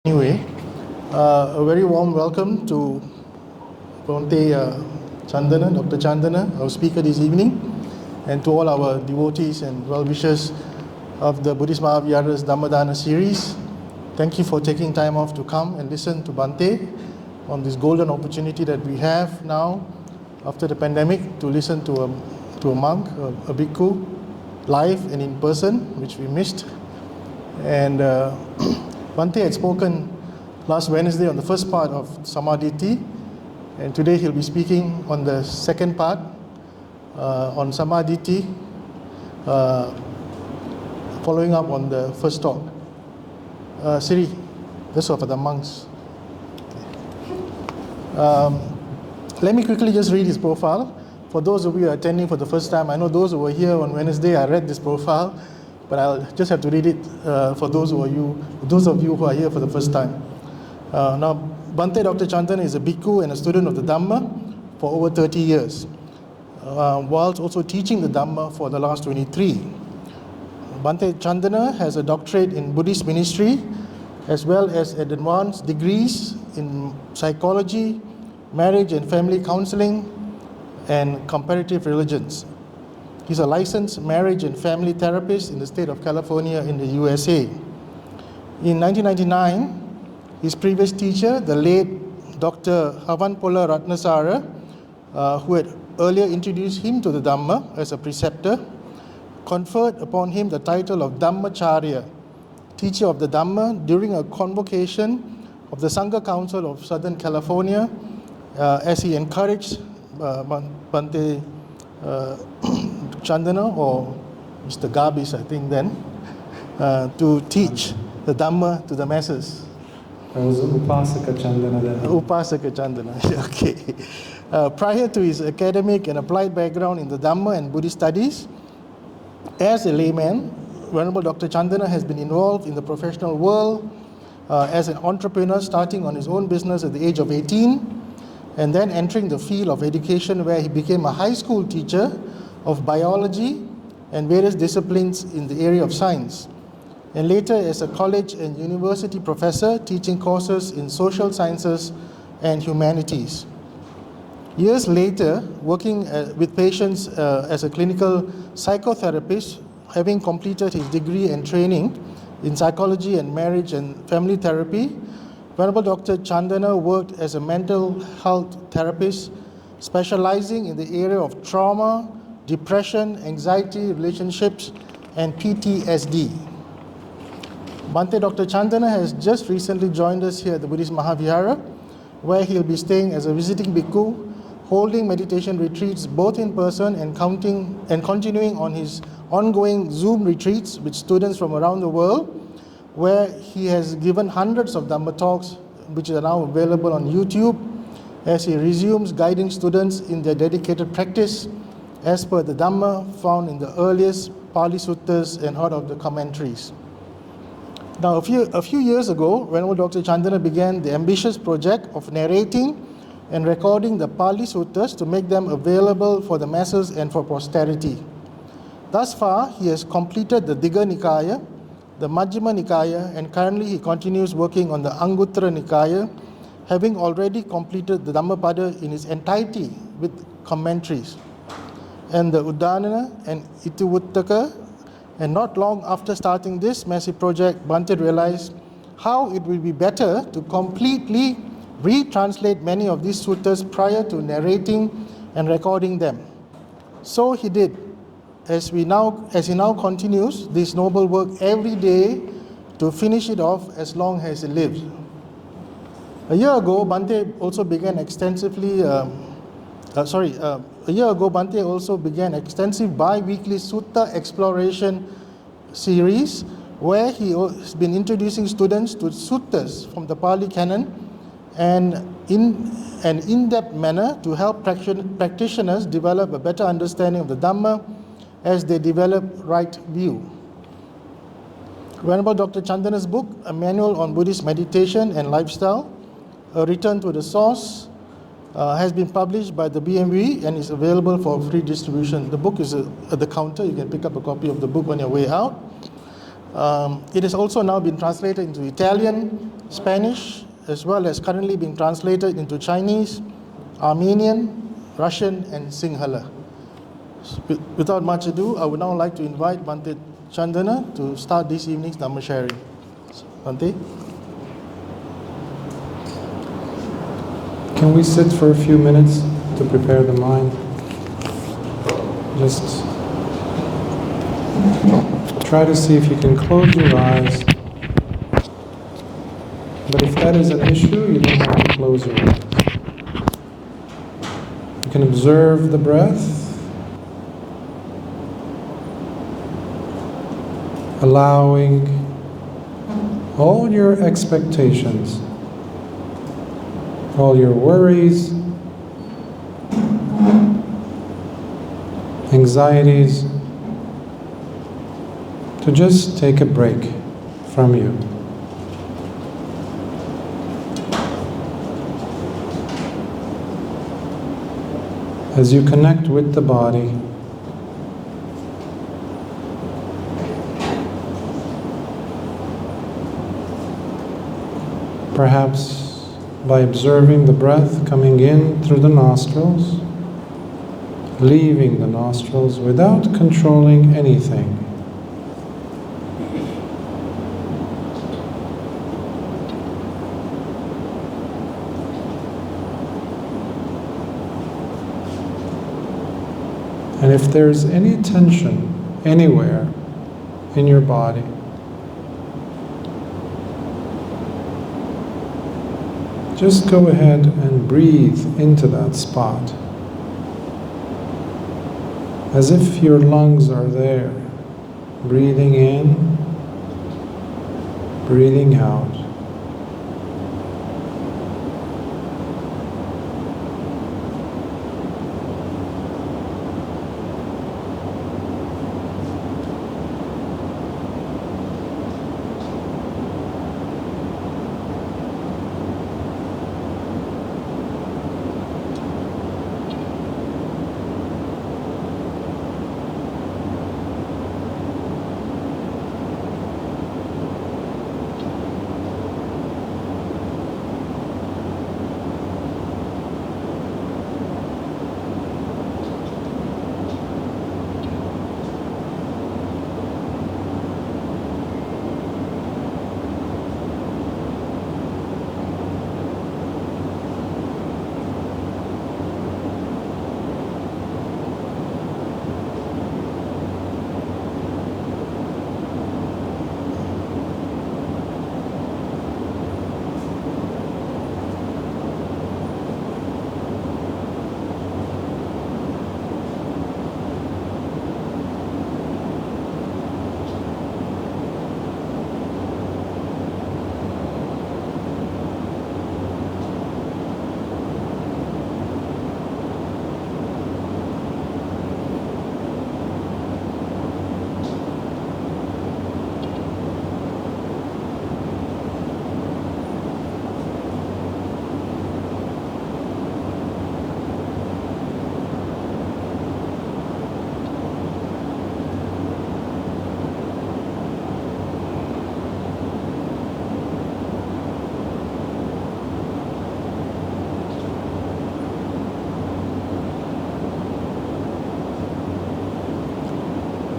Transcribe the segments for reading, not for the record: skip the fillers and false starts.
Anyway, a very warm welcome to Bhante Chandana, Dr. Chandana, our speaker this evening, and to all our devotees and well-wishers of the Buddhist Maha Vihara's Dhamma series. Thank you for taking time off to come and listen to Bhante on this golden opportunity that we have now after the pandemic to listen to a monk, a bhikkhu, live and in person, which we missed. And Bhante had spoken last Wednesday on the first part of Samma Ditthi, and today he'll be speaking on the second part on Samma Ditthi, following up on the first talk. Siri, this is for the monks. Let me quickly just read his profile. For those of you who are attending for the first time, I know those who were here on Wednesday, I read this profile, but I'll just have to read it for those of you who are here for the first time. Now, Bhante Dr. Chandana is a bhikkhu and a student of the Dhamma for over 30 years, whilst also teaching the Dhamma for the last 23. Bhante Chandana has a doctorate in Buddhist ministry, as well as advanced degrees in psychology, marriage and family counseling, and comparative religions. He's a licensed marriage and family therapist in the state of California in the USA. In 1999, his previous teacher, the late Dr. Havanpola Ratnasara, who had earlier introduced him to the Dhamma as a preceptor, conferred upon him the title of Dhammacharya, teacher of the Dhamma, during a convocation of the Sangha Council of Southern California, as he encouraged Bhante Chandana, or Mr. Gabis, I think then, to teach the Dhamma to the masses. Upasaka Chandana then. Upasaka Chandana, okay. Prior to his academic and applied background in the Dhamma and Buddhist studies, as a layman, Venerable Dr. Chandana has been involved in the professional world as an entrepreneur, starting on his own business at the age of 18, and then entering the field of education, where he became a high school teacher of biology and various disciplines in the area of science, and later as a college and university professor teaching courses in social sciences and humanities. Years later, working with patients as a clinical psychotherapist, having completed his degree and training in psychology and marriage and family therapy, Venerable Dr. Chandana worked as a mental health therapist, specializing in the area of trauma, depression, anxiety, relationships, and PTSD. Bhante Dr. Chandana has just recently joined us here at the Buddhist Maha Vihara, where he'll be staying as a visiting bhikkhu, holding meditation retreats both in person and continuing on his ongoing Zoom retreats with students from around the world, where he has given hundreds of Dhamma talks, which are now available on YouTube, as he resumes guiding students in their dedicated practice as per the Dhamma found in the earliest Pali Suttas and out of the commentaries. Now, a few years ago, Venerable Dr. Chandana began the ambitious project of narrating and recording the Pali Suttas to make them available for the masses and for posterity. Thus far, he has completed the Digha Nikaya, the Majjhima Nikaya, and currently he continues working on the Anguttara Nikaya, having already completed the Dhammapada in its entirety with commentaries, and the Uddanana and Itivuttaka. And not long after starting this massive project, Bhante realized how it would be better to completely retranslate many of these suttas prior to narrating and recording them. So he did, as he now continues this noble work every day to finish it off as long as he lives. A year ago, Bhante also began extensive bi-weekly sutta exploration series, where he has been introducing students to suttas from the Pali Canon and in an in-depth manner to help practitioners develop a better understanding of the Dhamma as they develop right view. Venerable Dr. Chandana's book, A Manual on Buddhist Meditation and Lifestyle, A Return to the Source, has been published by the BMV and is available for free distribution. The book is at the counter. You can pick up a copy of the book on your way out. It has also now been translated into Italian, Spanish, as well as currently being translated into Chinese, Armenian, Russian, and Sinhala. Without much ado, I would now like to invite Bhante Chandana to start this evening's Dhamma sharing. Bhante? Can we sit for a few minutes to prepare the mind? Just try to see if you can close your eyes. But if that is an issue, you don't have to close your eyes. You can observe the breath, allowing all your expectations, all your worries, anxieties, to just take a break from you. As you connect with the body, perhaps by observing the breath coming in through the nostrils, leaving the nostrils without controlling anything. And if there's any tension anywhere in your body, just go ahead and breathe into that spot, as if your lungs are there, breathing in, breathing out.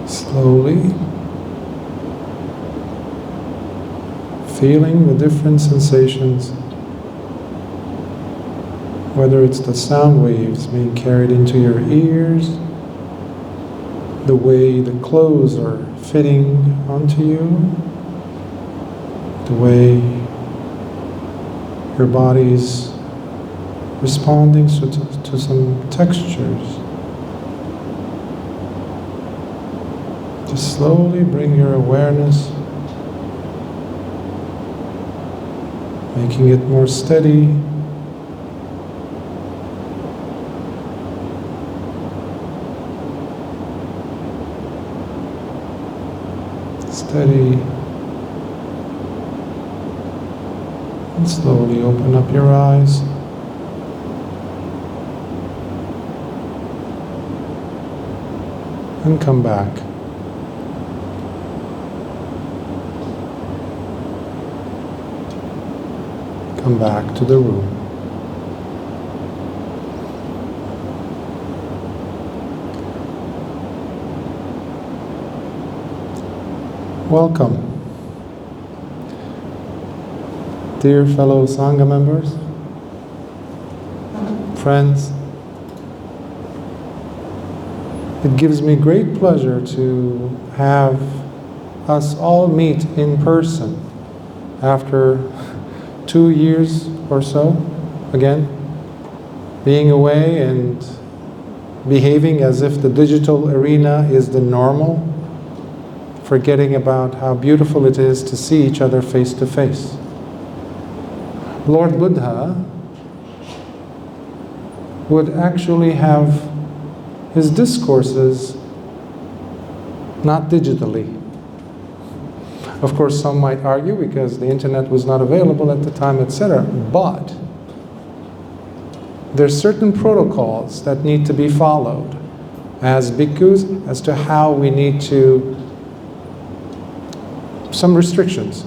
Slowly, feeling the different sensations, whether it's the sound waves being carried into your ears, the way the clothes are fitting onto you, the way your body's responding to some textures. Just slowly bring your awareness, making it more steady. Steady. And slowly open up your eyes. And come back. come back to the room. Welcome, dear fellow Sangha members, friends. It gives me great pleasure to have us all meet in person after 2 years or so, again, being away and behaving as if the digital arena is the normal, forgetting about how beautiful it is to see each other face to face. Lord Buddha would actually have his discourses not digitally. Of course, some might argue because the internet was not available at the time, etc. But there's certain protocols that need to be followed as bhikkhus as to how we need to, some restrictions,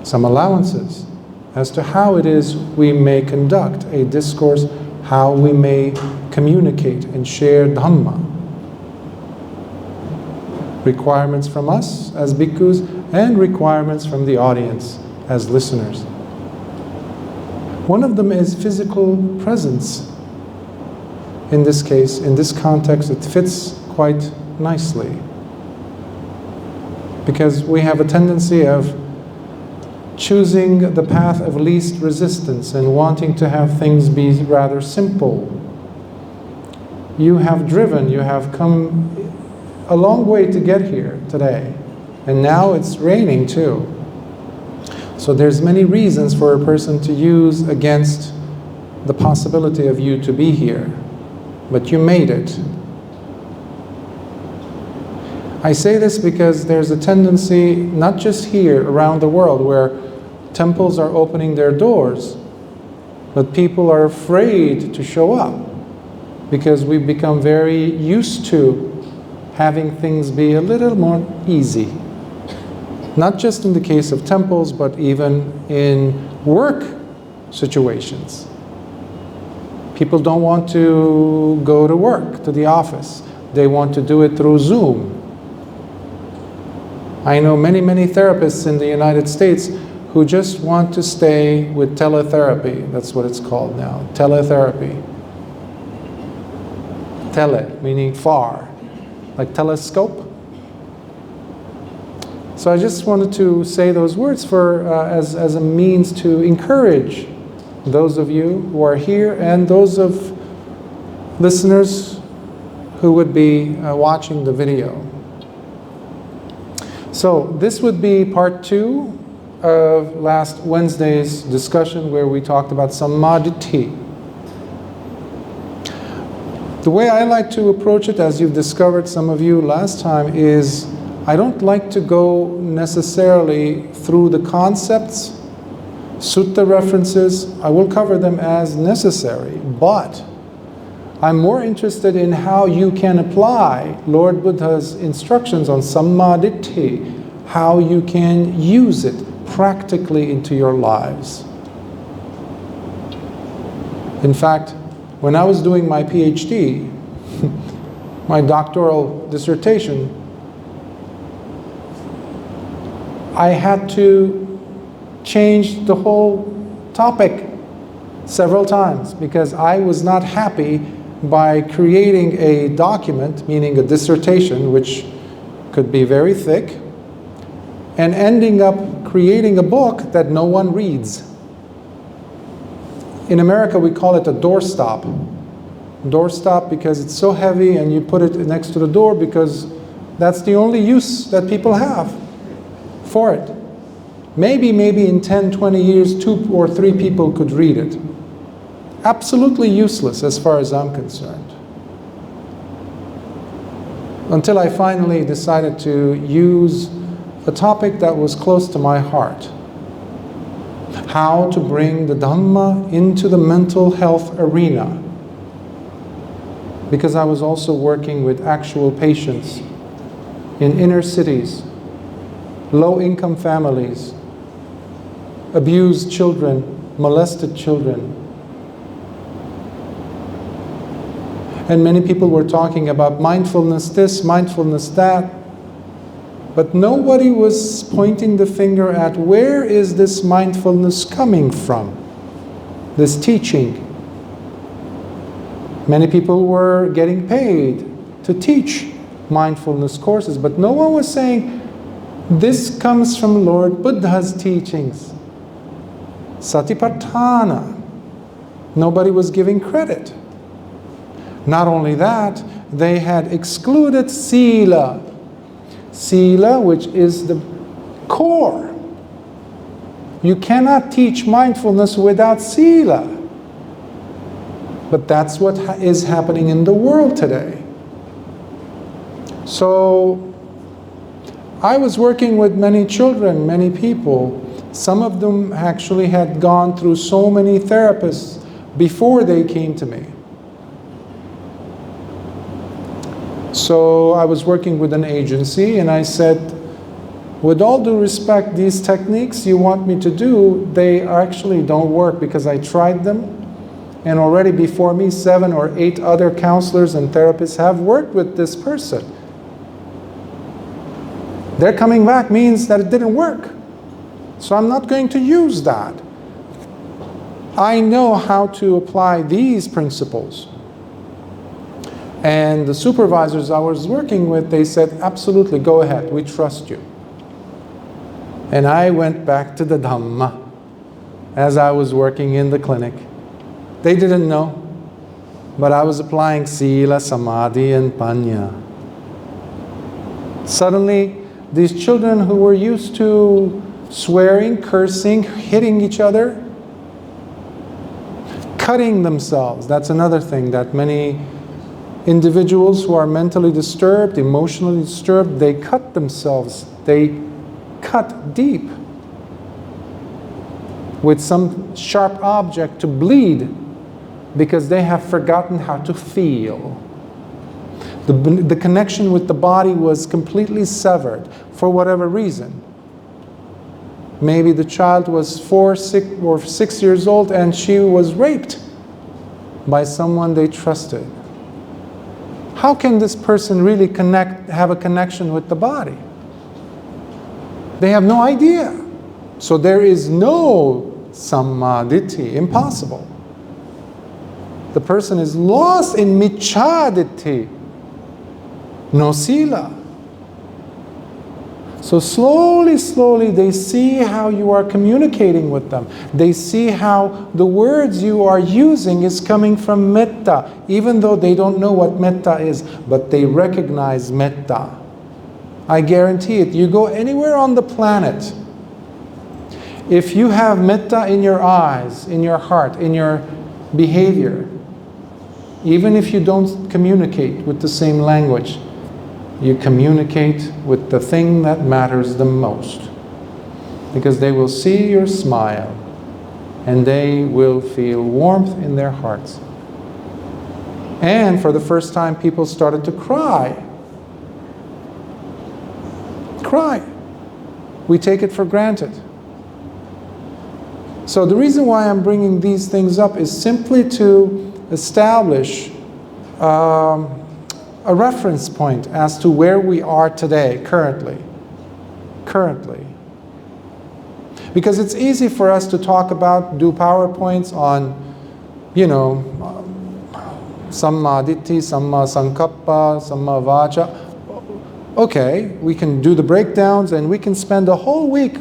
some allowances as to how it is we may conduct a discourse, how we may communicate and share Dhamma. Requirements from us as bhikkhus and requirements from the audience as listeners. One of them is physical presence. In this case, in this context, it fits quite nicely. Because we have a tendency of choosing the path of least resistance and wanting to have things be rather simple. You have driven, you have come a long way to get here today. And now it's raining too. So there's many reasons for a person to use against the possibility of you to be here. But you made it. I say this because there's a tendency, not just here, around the world, where temples are opening their doors, but people are afraid to show up because we've become very used to having things be a little more easy. Not just in the case of temples, but even in work situations. People don't want to go to work, to the office. They want to do it through Zoom. I know many, many therapists in the United States who just want to stay with teletherapy. That's what it's called now, teletherapy. Tele, meaning far, like telescope. So I just wanted to say those words for as a means to encourage those of you who are here and those of listeners who would be watching the video. So this would be part 2 of last Wednesday's discussion where we talked about Samma Ditthi. The way I like to approach it, as you've discovered some of you last time, is I don't like to go necessarily through the concepts, sutta references. I will cover them as necessary, but I'm more interested in how you can apply Lord Buddha's instructions on Samma Ditthi, how you can use it practically into your lives. In fact, when I was doing my PhD, my doctoral dissertation, I had to change the whole topic several times because I was not happy by creating a document, meaning a dissertation, which could be very thick, and ending up creating a book that no one reads. In America, we call it a doorstop. Doorstop because it's so heavy and you put it next to the door because that's the only use that people have for it. Maybe in 10, 20 years, 2 or 3 people could read it. Absolutely useless as far as I'm concerned. Until I finally decided to use a topic that was close to my heart. How to bring the Dhamma into the mental health arena. Because I was also working with actual patients in inner cities, low-income families, abused children, molested children. And many people were talking about mindfulness this, mindfulness that, but nobody was pointing the finger at where is this mindfulness coming from, this teaching. Many people were getting paid to teach mindfulness courses, but no one was saying, this comes from Lord Buddha's teachings. Satipatthana. Nobody was giving credit. Not only that, they had excluded Sila. Sila, which is the core. You cannot teach mindfulness without Sila. But that's what is happening in the world today. So, I was working with many children, many people. Some of them actually had gone through so many therapists before they came to me. So I was working with an agency and I said, with all due respect, these techniques you want me to do, they actually don't work because I tried them. And already before me, 7 or 8 other counselors and therapists have worked with this person. Their coming back means that it didn't work. So I'm not going to use that. I know how to apply these principles. And the supervisors I was working with, they said, absolutely, go ahead, we trust you. And I went back to the Dhamma as I was working in the clinic. They didn't know, but I was applying Sila, Samadhi, and Panya. Suddenly, these children who were used to swearing, cursing, hitting each other, cutting themselves. That's another thing that many individuals who are mentally disturbed, emotionally disturbed, they cut themselves. They cut deep with some sharp object to bleed because they have forgotten how to feel. The connection with the body was completely severed for whatever reason. Maybe the child was 4, 6, or 6 years old and she was raped by someone they trusted. How can this person really have a connection with the body? They have no idea. So there is no Samma Ditthi, impossible. The person is lost in Miccha Ditthi. No Sila. So slowly, slowly they see how you are communicating with them. They see how the words you are using is coming from metta, even though they don't know what metta is, but they recognize metta. I guarantee it. You go anywhere on the planet, if you have metta in your eyes, in your heart, in your behavior, even if you don't communicate with the same language, you communicate with the thing that matters the most. Because they will see your smile and they will feel warmth in their hearts. And for the first time, people started to cry. Cry. We take it for granted. So the reason why I'm bringing these things up is simply to establish a reference point as to where we are today, currently. Because it's easy for us to talk about, do PowerPoints on, Samma Ditthi, Samma Sankappa, Samma Vacha. Okay, we can do the breakdowns and we can spend a whole week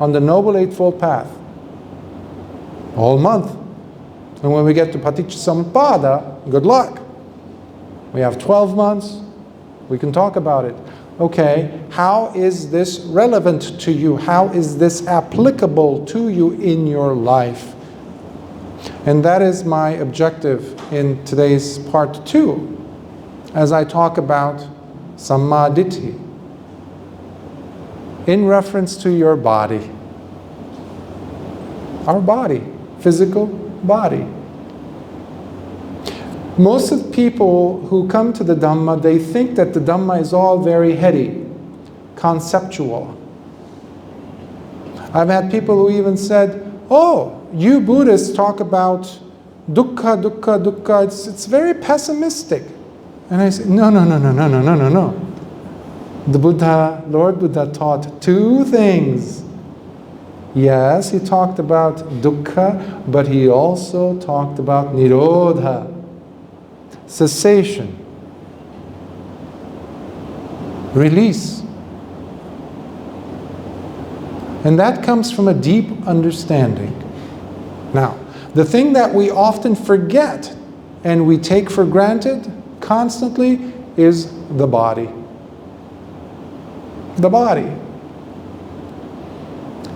on the Noble Eightfold Path. A whole month. And when we get to Paticcasamuppada, good luck. We have 12 months, we can talk about it. Okay, how is this relevant to you? How is this applicable to you in your life? And that is my objective in today's part 2, as I talk about Samma Ditthi, in reference to your body. Our body, physical body. Most of the people who come to the Dhamma, they think that the Dhamma is all very heady, conceptual. I've had people who even said, oh, you Buddhists talk about dukkha, dukkha, dukkha. It's very pessimistic. And I say, no. The Buddha, Lord Buddha taught two things. Yes, he talked about dukkha, but he also talked about nirodha, cessation, release. And that comes from a deep understanding. Now, the thing that we often forget and we take for granted constantly is the body. The body.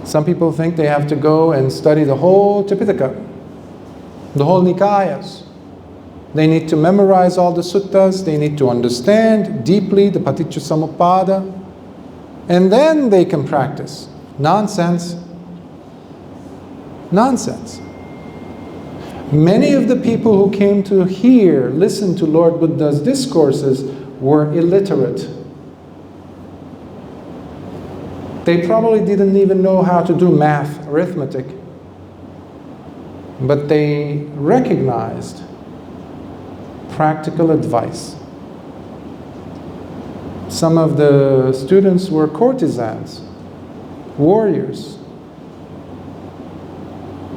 Some people think they have to go and study the whole Tripitaka, the whole Nikayas. They need to memorize all the suttas, they need to understand deeply the Paticcasamuppada, and then they can practice. Nonsense. Nonsense. Many of the people who came to hear, listen to Lord Buddha's discourses were illiterate. They probably didn't even know how to do math, arithmetic. But they recognized practical advice. Some of the students were courtesans, warriors,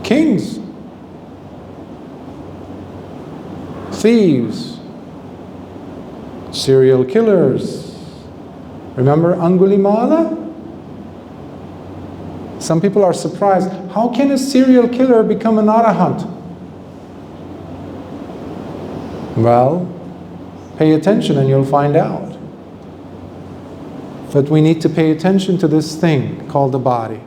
kings, thieves, serial killers. Remember Angulimala? Some people are surprised. How can a serial killer become an arahant? Well, pay attention and you'll find out. But we need to pay attention to this thing called the body.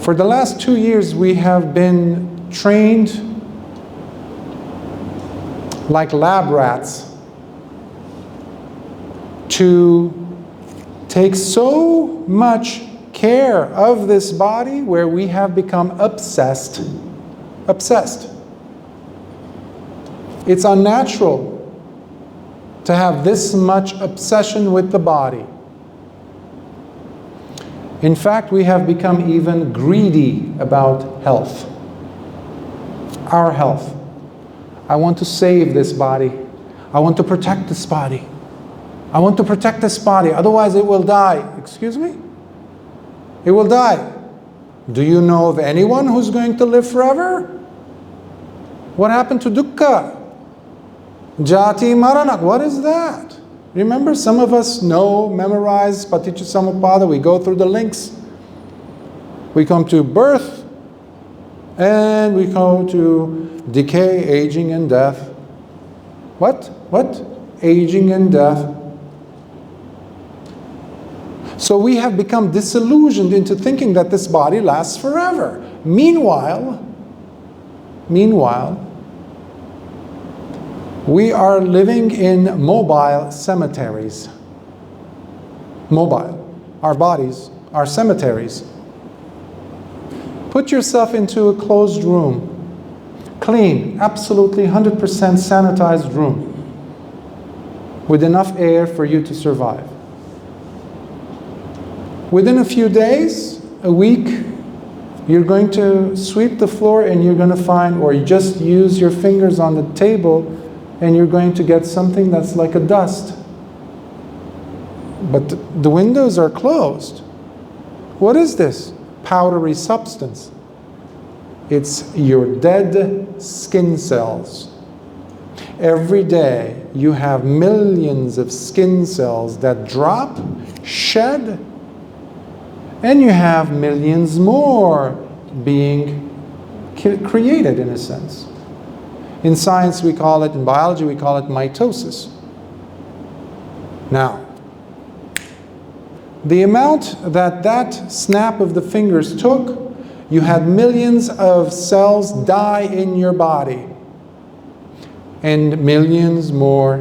For the last 2 years, we have been trained like lab rats to take so much care of this body where we have become obsessed. Obsessed. It's unnatural to have this much obsession with the body. In fact, we have become even greedy about health. Our health. I want to save this body. I want to protect this body. I want to protect this body, otherwise it will die. Excuse me? It will die. Do you know of anyone who's going to live forever? What happened to dukkha? Jati marana, what is that? Remember, some of us know, memorize Paticcasamuppada, we go through the links. We come to birth, and we go to decay, aging, and death. What? What? Aging and death. So we have become disillusioned into thinking that this body lasts forever. Meanwhile, we are living in mobile cemeteries. Mobile. Our bodies are cemeteries. Put yourself into a closed room. Clean, absolutely 100% sanitized room. With enough air for you to survive. Within a few days, a week, you're going to sweep the floor and you're going to find, or you just use your fingers on the table, and you're going to get something that's like a dust. But the windows are closed. What is this? Powdery substance. It's your dead skin cells. Every day you have millions of skin cells that drop, shed, and you have millions more being created in a sense. In science we call it, in biology we call it mitosis. Now, the amount that snap of the fingers took, you had millions of cells die in your body. And millions more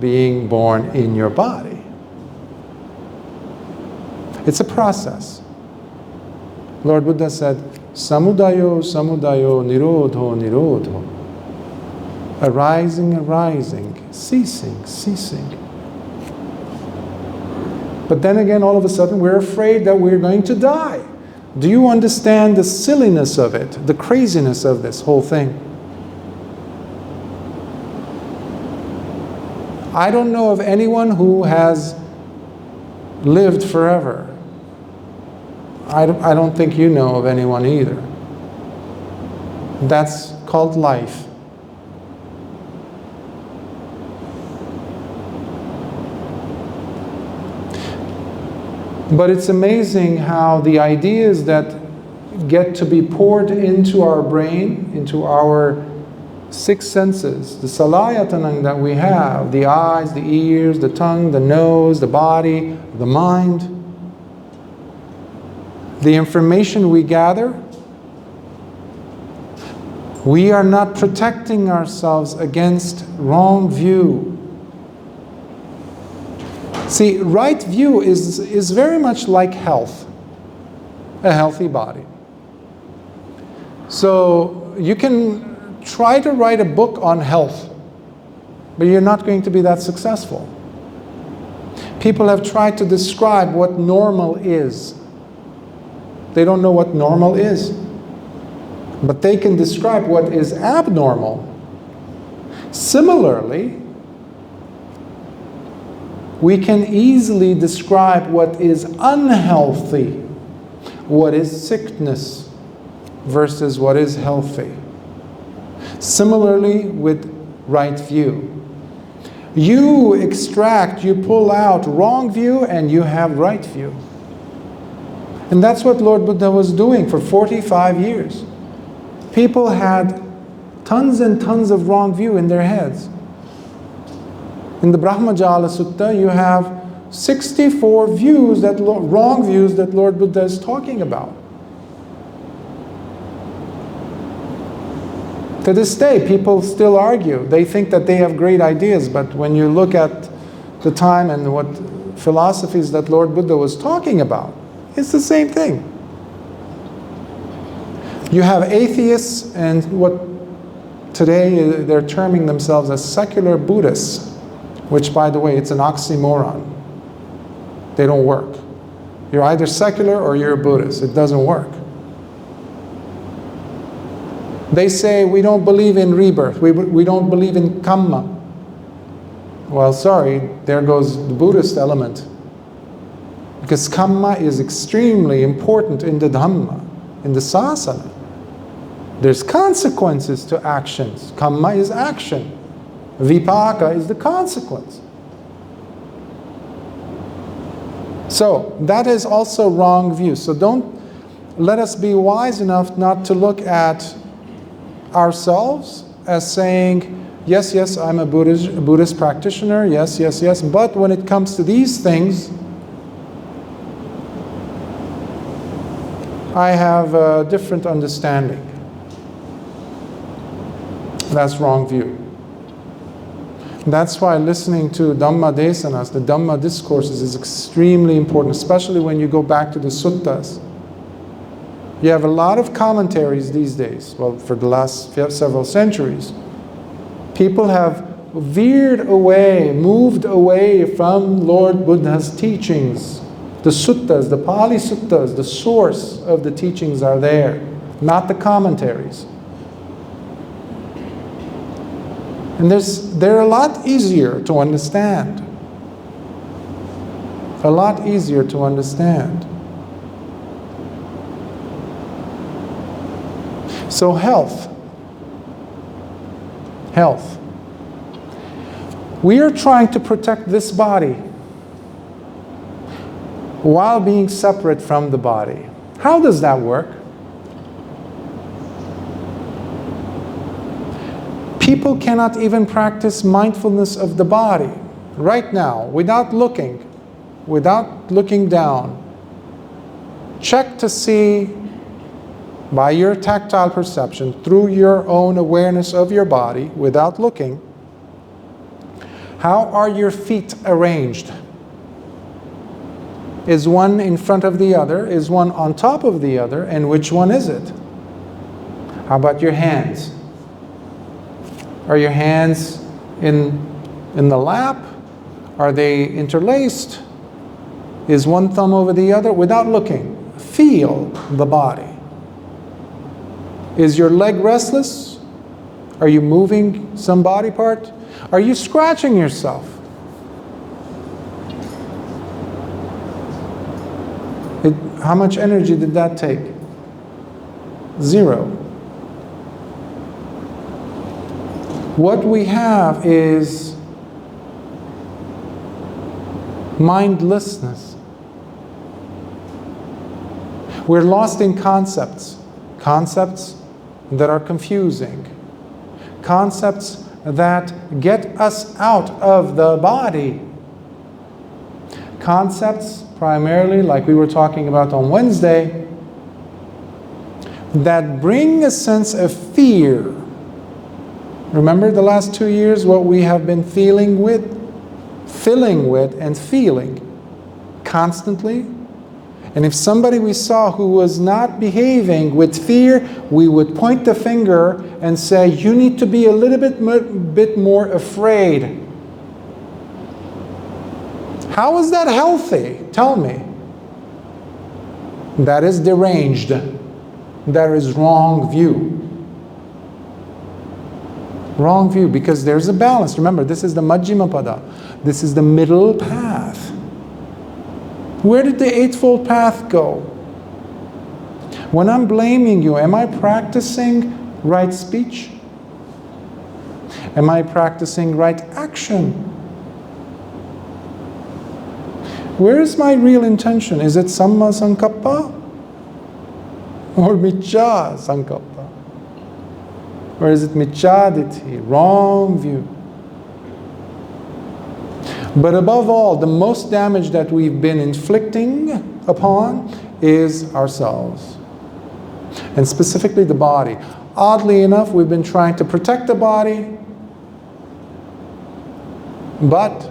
being born in your body. It's a process. Lord Buddha said, Samudayo, samudayo, nirodho, nirodho. Arising, arising, ceasing, ceasing. But then again, all of a sudden, we're afraid that we're going to die. Do you understand the silliness of it, the craziness of this whole thing? I don't know of anyone who has lived forever. I don't think you know of anyone either. That's called life. But it's amazing how the ideas that get to be poured into our brain, into our six senses, the salayatanang that we have, the eyes, the ears, the tongue, the nose, the body, the mind, the information we gather, we are not protecting ourselves against wrong view. See, right view is very much like health, a healthy body. So you can try to write a book on health, but you're not going to be that successful. People have tried to describe what normal is. They don't know what normal is, but they can describe what is abnormal. Similarly, we can easily describe what is unhealthy, what is sickness, versus what is healthy. Similarly with right view. You extract, you pull out wrong view and you have right view. And that's what Lord Buddha was doing for 45 years. People had tons and tons of wrong view in their heads. In the Brahmajala Sutta, you have 64 views wrong views that Lord Buddha is talking about. To this day, people still argue. They think that they have great ideas, but when you look at the time and what philosophies that Lord Buddha was talking about, it's the same thing. You have atheists and what today they're terming themselves as secular Buddhists, which, by the way, it's an oxymoron. They don't work. You're either secular or you're a Buddhist. It doesn't work. They say, we don't believe in rebirth. We don't believe in karma. Well, sorry, there goes the Buddhist element. Because karma is extremely important in the Dhamma, in the sasana. There's consequences to actions. Karma is action. Vipaka is the consequence. So, that is also wrong view. So don't let us be wise enough not to look at ourselves as saying, yes, yes, I'm a Buddhist practitioner, yes, yes, yes, but when it comes to these things, I have a different understanding. That's wrong view. That's why listening to Dhamma desanas, the Dhamma discourses, is extremely important, especially when you go back to the suttas. You have a lot of commentaries these days, well, for the last several centuries. People have veered away, moved away from Lord Buddha's teachings. The suttas, the Pali suttas, the source of the teachings are there, not the commentaries. And they're a lot easier to understand. A lot easier to understand. So health. Health. We are trying to protect this body while being separate from the body. How does that work? People cannot even practice mindfulness of the body right now without looking down. Check to see by your tactile perception, through your own awareness of your body, without looking, how are your feet arranged? Is one in front of the other? Is one on top of the other? And which one is it? How about your hands? Are your hands in the lap? Are they interlaced? Is one thumb over the other? Without looking, feel the body. Is your leg restless? Are you moving some body part? Are you scratching yourself? How much energy did that take? 0. What we have is mindlessness. We're lost in concepts. Concepts that are confusing. Concepts that get us out of the body. Concepts, primarily, like we were talking about on Wednesday, that bring a sense of fear. Remember the last 2 years what we have been filling with and feeling constantly? And if somebody we saw who was not behaving with fear, we would point the finger and say, you need to be a little bit more afraid. How is that healthy? Tell me. That is deranged. That is wrong view. Wrong view, because there's a balance. Remember, this is the Majjhima Pada. This is the middle path. Where did the Eightfold Path go? When I'm blaming you, am I practicing right speech? Am I practicing right action? Where is my real intention? Is it Samma Sankappa? Or Miccha Sankappa? Or is it Miccha Ditthi? Wrong view. But above all, the most damage that we've been inflicting upon is ourselves. And specifically the body. Oddly enough, we've been trying to protect the body, but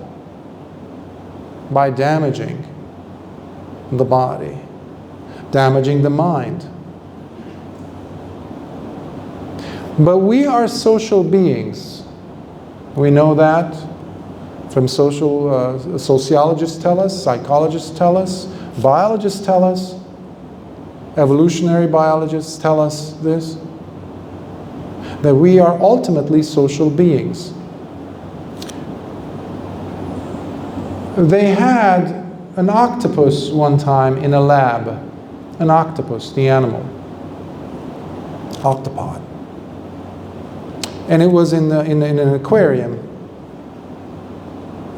by damaging the body, damaging the mind. But we are social beings. We know that from sociologists tell us, psychologists tell us, biologists tell us, evolutionary biologists tell us this, that we are ultimately social beings. They had an octopus one time in a lab, an octopus, the animal, octopod. And it was in an aquarium.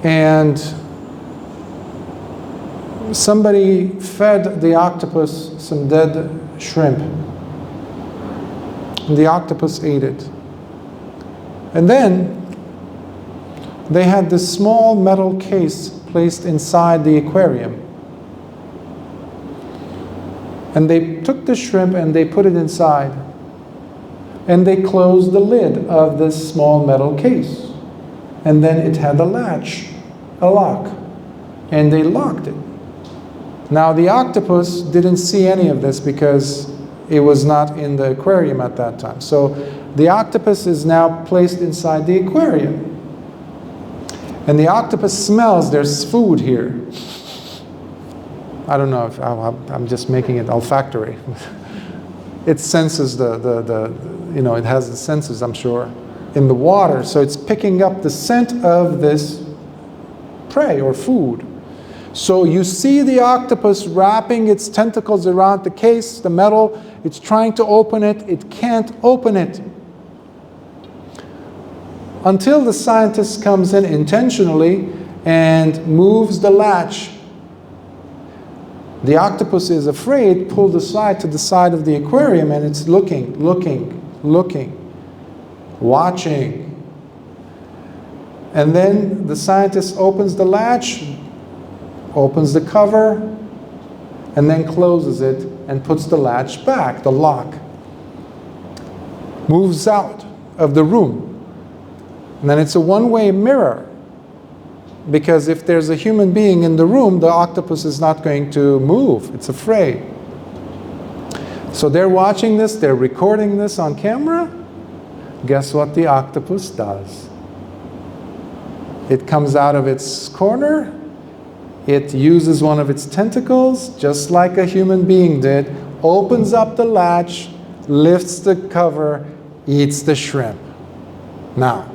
And somebody fed the octopus some dead shrimp. And the octopus ate it. And then they had this small metal case placed inside the aquarium. And they took the shrimp and they put it inside. And they closed the lid of this small metal case. And then it had a latch, a lock. And they locked it. Now the octopus didn't see any of this because it was not in the aquarium at that time. So the octopus is now placed inside the aquarium. And the octopus smells there's food here. I don't know if I'm just making it olfactory. It senses it has the senses, I'm sure, in the water. So it's picking up the scent of this prey or food. So you see the octopus wrapping its tentacles around the case, the metal. It's trying to open it. It can't open it. Until the scientist comes in intentionally and moves the latch. The octopus is afraid, pulled aside to the side of the aquarium, and it's looking, watching. And then the scientist opens the latch, opens the cover, and then closes it and puts the latch back, the lock. Moves out of the room. And then it's a one-way mirror. Because if there's a human being in the room, the octopus is not going to move. It's afraid. So they're watching this, they're recording this on camera. Guess what the octopus does? It comes out of its corner, It uses one of its tentacles, just like a human being did, opens up the latch, lifts the cover, eats the shrimp. Now,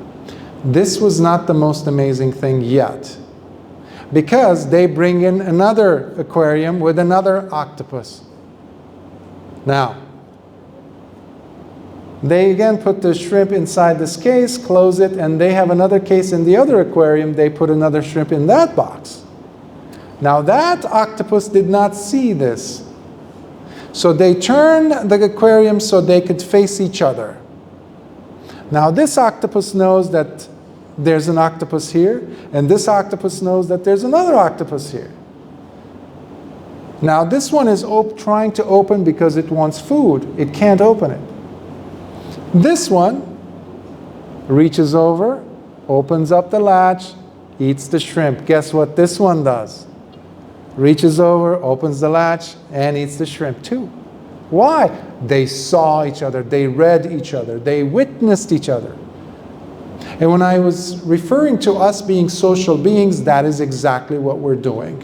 this was not the most amazing thing yet, because they bring in another aquarium with another octopus. Now, they again put the shrimp inside this case, close it, and they have another case in the other aquarium. They put another shrimp in that box. Now that octopus did not see this. So they turned the aquarium so they could face each other. Now this octopus knows that there's an octopus here, and this octopus knows that there's another octopus here. Now this one is trying to open because it wants food. It can't open it. This one reaches over, opens up the latch, eats the shrimp. Guess what this one does? Reaches over, opens the latch, and eats the shrimp too. Why? They saw each other, they read each other, they witnessed each other. And when I was referring to us being social beings, that is exactly what we're doing.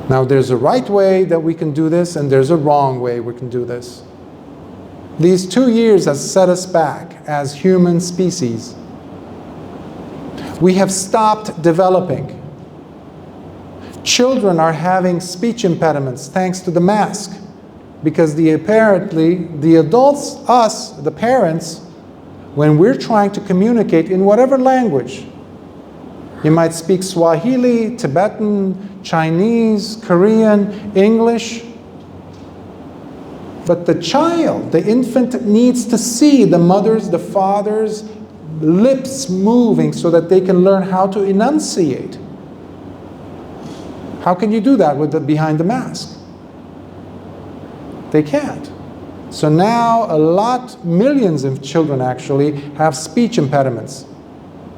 Now there's a right way that we can do this, and there's a wrong way we can do this. These 2 years has set us back as human species. We have stopped developing. Children are having speech impediments thanks to the mask, because apparently the adults, us, the parents, when we're trying to communicate in whatever language, you might speak Swahili, Tibetan, Chinese, Korean, English, but the child, the infant, needs to see the mother's, the father's lips moving so that they can learn how to enunciate. How can you do that behind the mask? They can't. So now millions of children actually have speech impediments.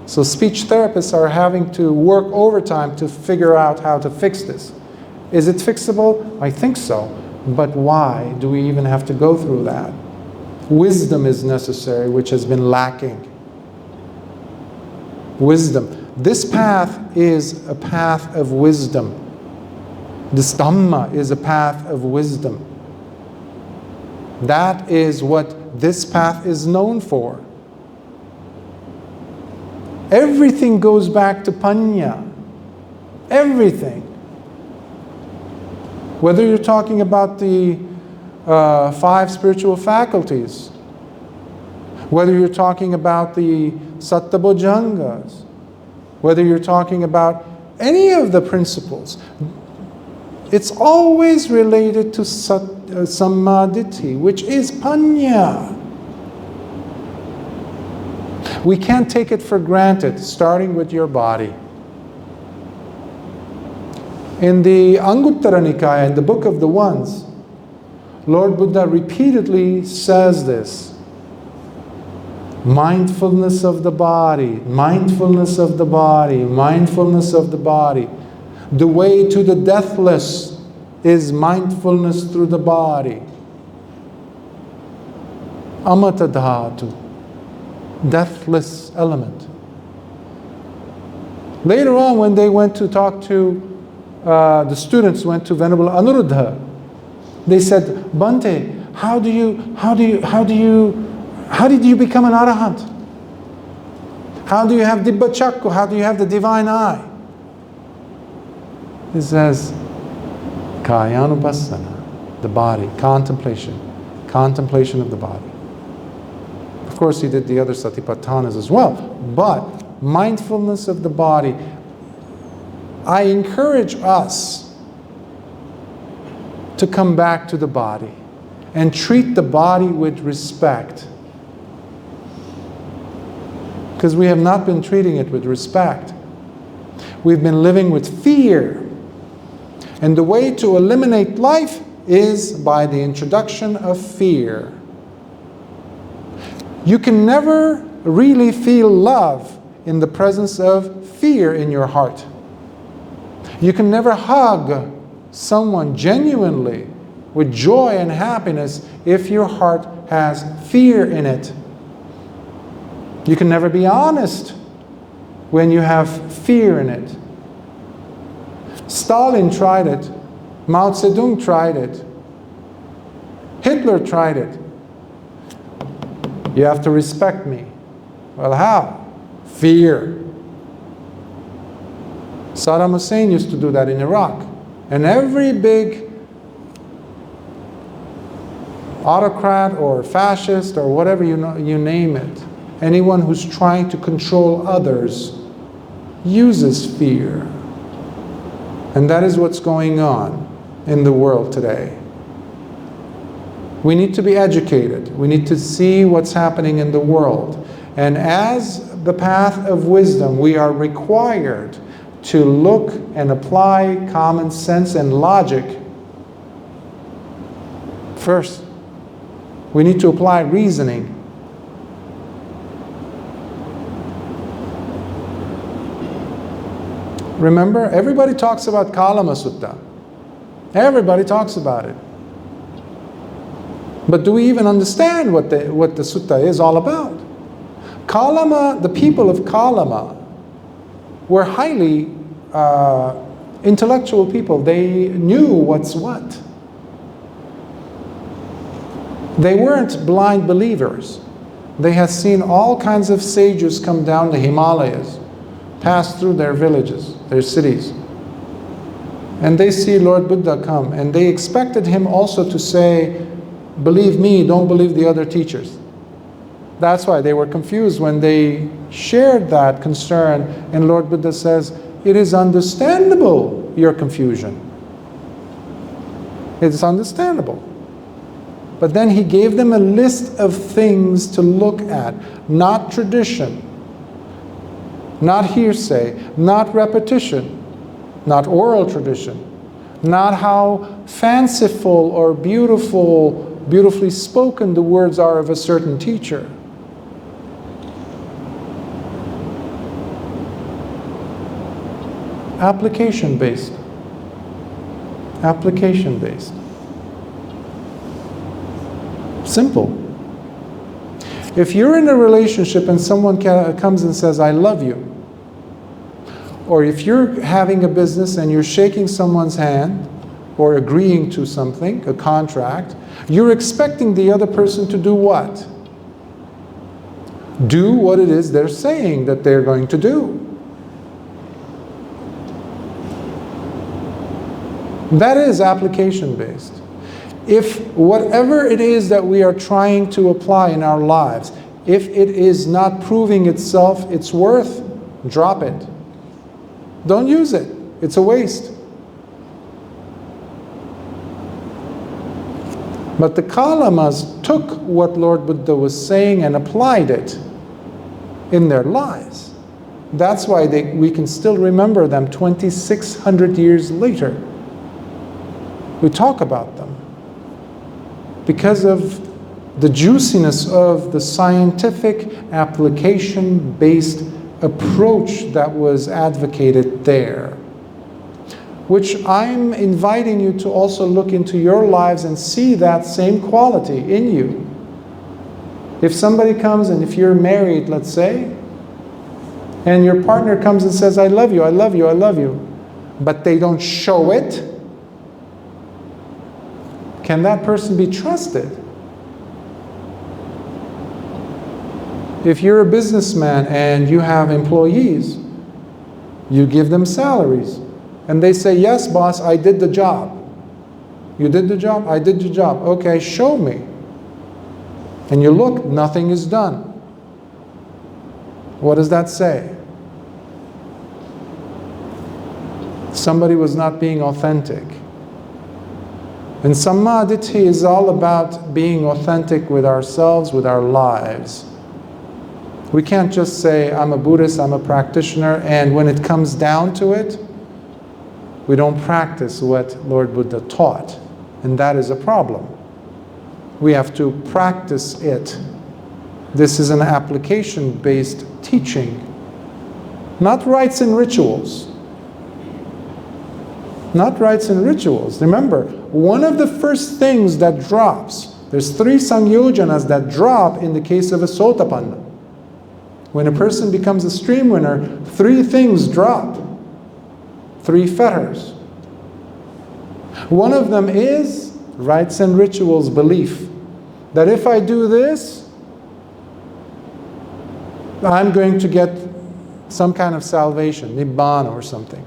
So speech therapists are having to work overtime to figure out how to fix this. Is it fixable? I think so. But why do we even have to go through that? Wisdom is necessary, which has been lacking. Wisdom. This path is a path of wisdom. This Dhamma is a path of wisdom. That is what this path is known for. Everything goes back to Panya. Everything. Whether you're talking about the 5 spiritual faculties, whether you're talking about the Sattabhojangas, whether you're talking about any of the principles, it's always related to Samma Ditthi, which is Panya. We can't take it for granted, starting with your body. In the Anguttara Nikaya, in the Book of the Ones, Lord Buddha repeatedly says this. Mindfulness of the body, mindfulness of the body, mindfulness of the body. The way to the deathless is mindfulness through the body. Amata dhatu, deathless element. Later on, when they went to talk to the students went to Venerable Anuruddha. They said, Bhante, how did you become an arahant? How do you have Dibba Chakku? How do you have the divine eye? He says, Kayanupassana, the body, contemplation of the body. Of course, he did the other satipatthanas as well, but mindfulness of the body. I encourage us to come back to the body and treat the body with respect, because we have not been treating it with respect. We've been living with fear. And the way to eliminate life is by the introduction of fear. You can never really feel love in the presence of fear in your heart. You can never hug someone genuinely with joy and happiness if your heart has fear in it. You can never be honest when you have fear in it. Stalin tried it. Mao Zedong tried it. Hitler tried it. You have to respect me. Well, how? Fear. Saddam Hussein used to do that in Iraq. And every big autocrat or fascist or whatever you name it, anyone who's trying to control others uses fear. And that is what's going on in the world today. We need to be educated. We need to see what's happening in the world. And as the path of wisdom, we are required to look and apply common sense and logic first. We need to apply reasoning. Remember, everybody talks about Kalama Sutta. Everybody talks about it. But do we even understand what the sutta is all about? Kalama, the people of Kalama, were highly intellectual people. They knew what's what. They weren't blind believers. They had seen all kinds of sages come down the Himalayas, pass through their villages, their cities. And they see Lord Buddha come, and they expected him also to say, believe me, don't believe the other teachers. That's why they were confused when they shared that concern, and Lord Buddha says, it is understandable, your confusion. It's understandable. But then he gave them a list of things to look at, not tradition, not hearsay, not repetition, not oral tradition, not how fanciful or beautifully spoken the words are of a certain teacher. Application-based. Application-based. Simple. If you're in a relationship and someone comes and says, I love you, or if you're having a business and you're shaking someone's hand or agreeing to something, a contract, you're expecting the other person to do what? Do what it is they're saying that they're going to do. That is application-based. If whatever it is that we are trying to apply in our lives, if it is not proving itself its worth, drop it. Don't use it. It's a waste. But the Kalamas took what Lord Buddha was saying and applied it in their lives. That's why we can still remember them 2,600 years later. We talk about them because of the juiciness of the scientific application-based approach that was advocated there, which I'm inviting you to also look into your lives and see that same quality in you. If somebody comes, and if you're married, let's say, and your partner comes and says, I love you, I love you, I love you, but they don't show it, can that person be trusted? If you're a businessman and you have employees, you give them salaries, and they say, yes, boss, I did the job. You did the job? I did the job. Okay, show me. And you look, nothing is done. What does that say? Somebody was not being authentic. And Samma Ditthi is all about being authentic with ourselves, with our lives. We can't just say, I'm a Buddhist, I'm a practitioner, and when it comes down to it, we don't practice what Lord Buddha taught. And that is a problem. We have to practice it. This is an application-based teaching, not rites and rituals. Not rites and rituals. Remember, one of the first things that drops, there's 3 sangyojanas that drop in the case of a sotapanna. When a person becomes a stream winner, 3 things drop. 3 fetters. One of them is rites and rituals belief. That if I do this, I'm going to get some kind of salvation, nibbana or something.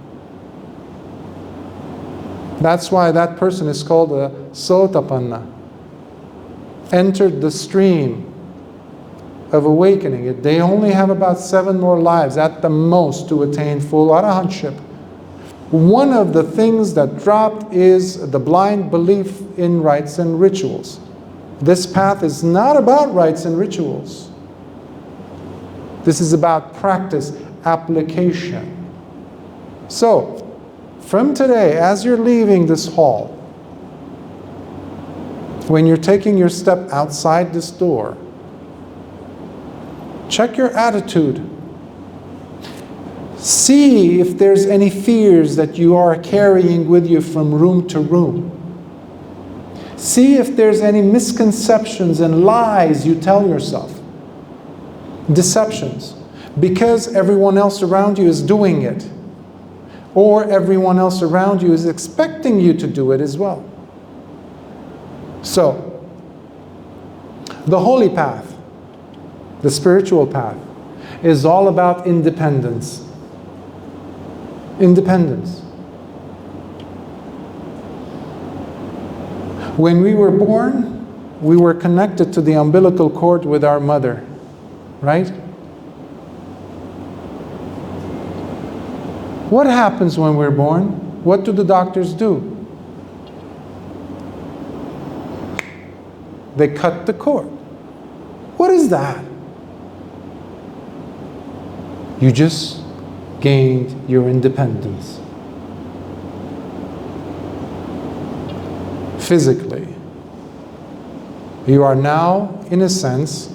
That's why that person is called a sotapanna. Entered the stream of awakening. They only have about 7 more lives at the most to attain full arahantship. One of the things that dropped is the blind belief in rites and rituals. This path is not about rites and rituals. This is about practice, application. So, from today, as you're leaving this hall, when you're taking your step outside this door, check your attitude. See if there's any fears that you are carrying with you from room to room. See if there's any misconceptions and lies you tell yourself. Deceptions. Because everyone else around you is doing it. Or everyone else around you is expecting you to do it as well. So, the holy path, the spiritual path, is all about independence. Independence. When we were born, we were connected to the umbilical cord with our mother, right? What happens when we're born? What do the doctors do? They cut the cord. What is that? You just gained your independence. Physically. You are now, in a sense,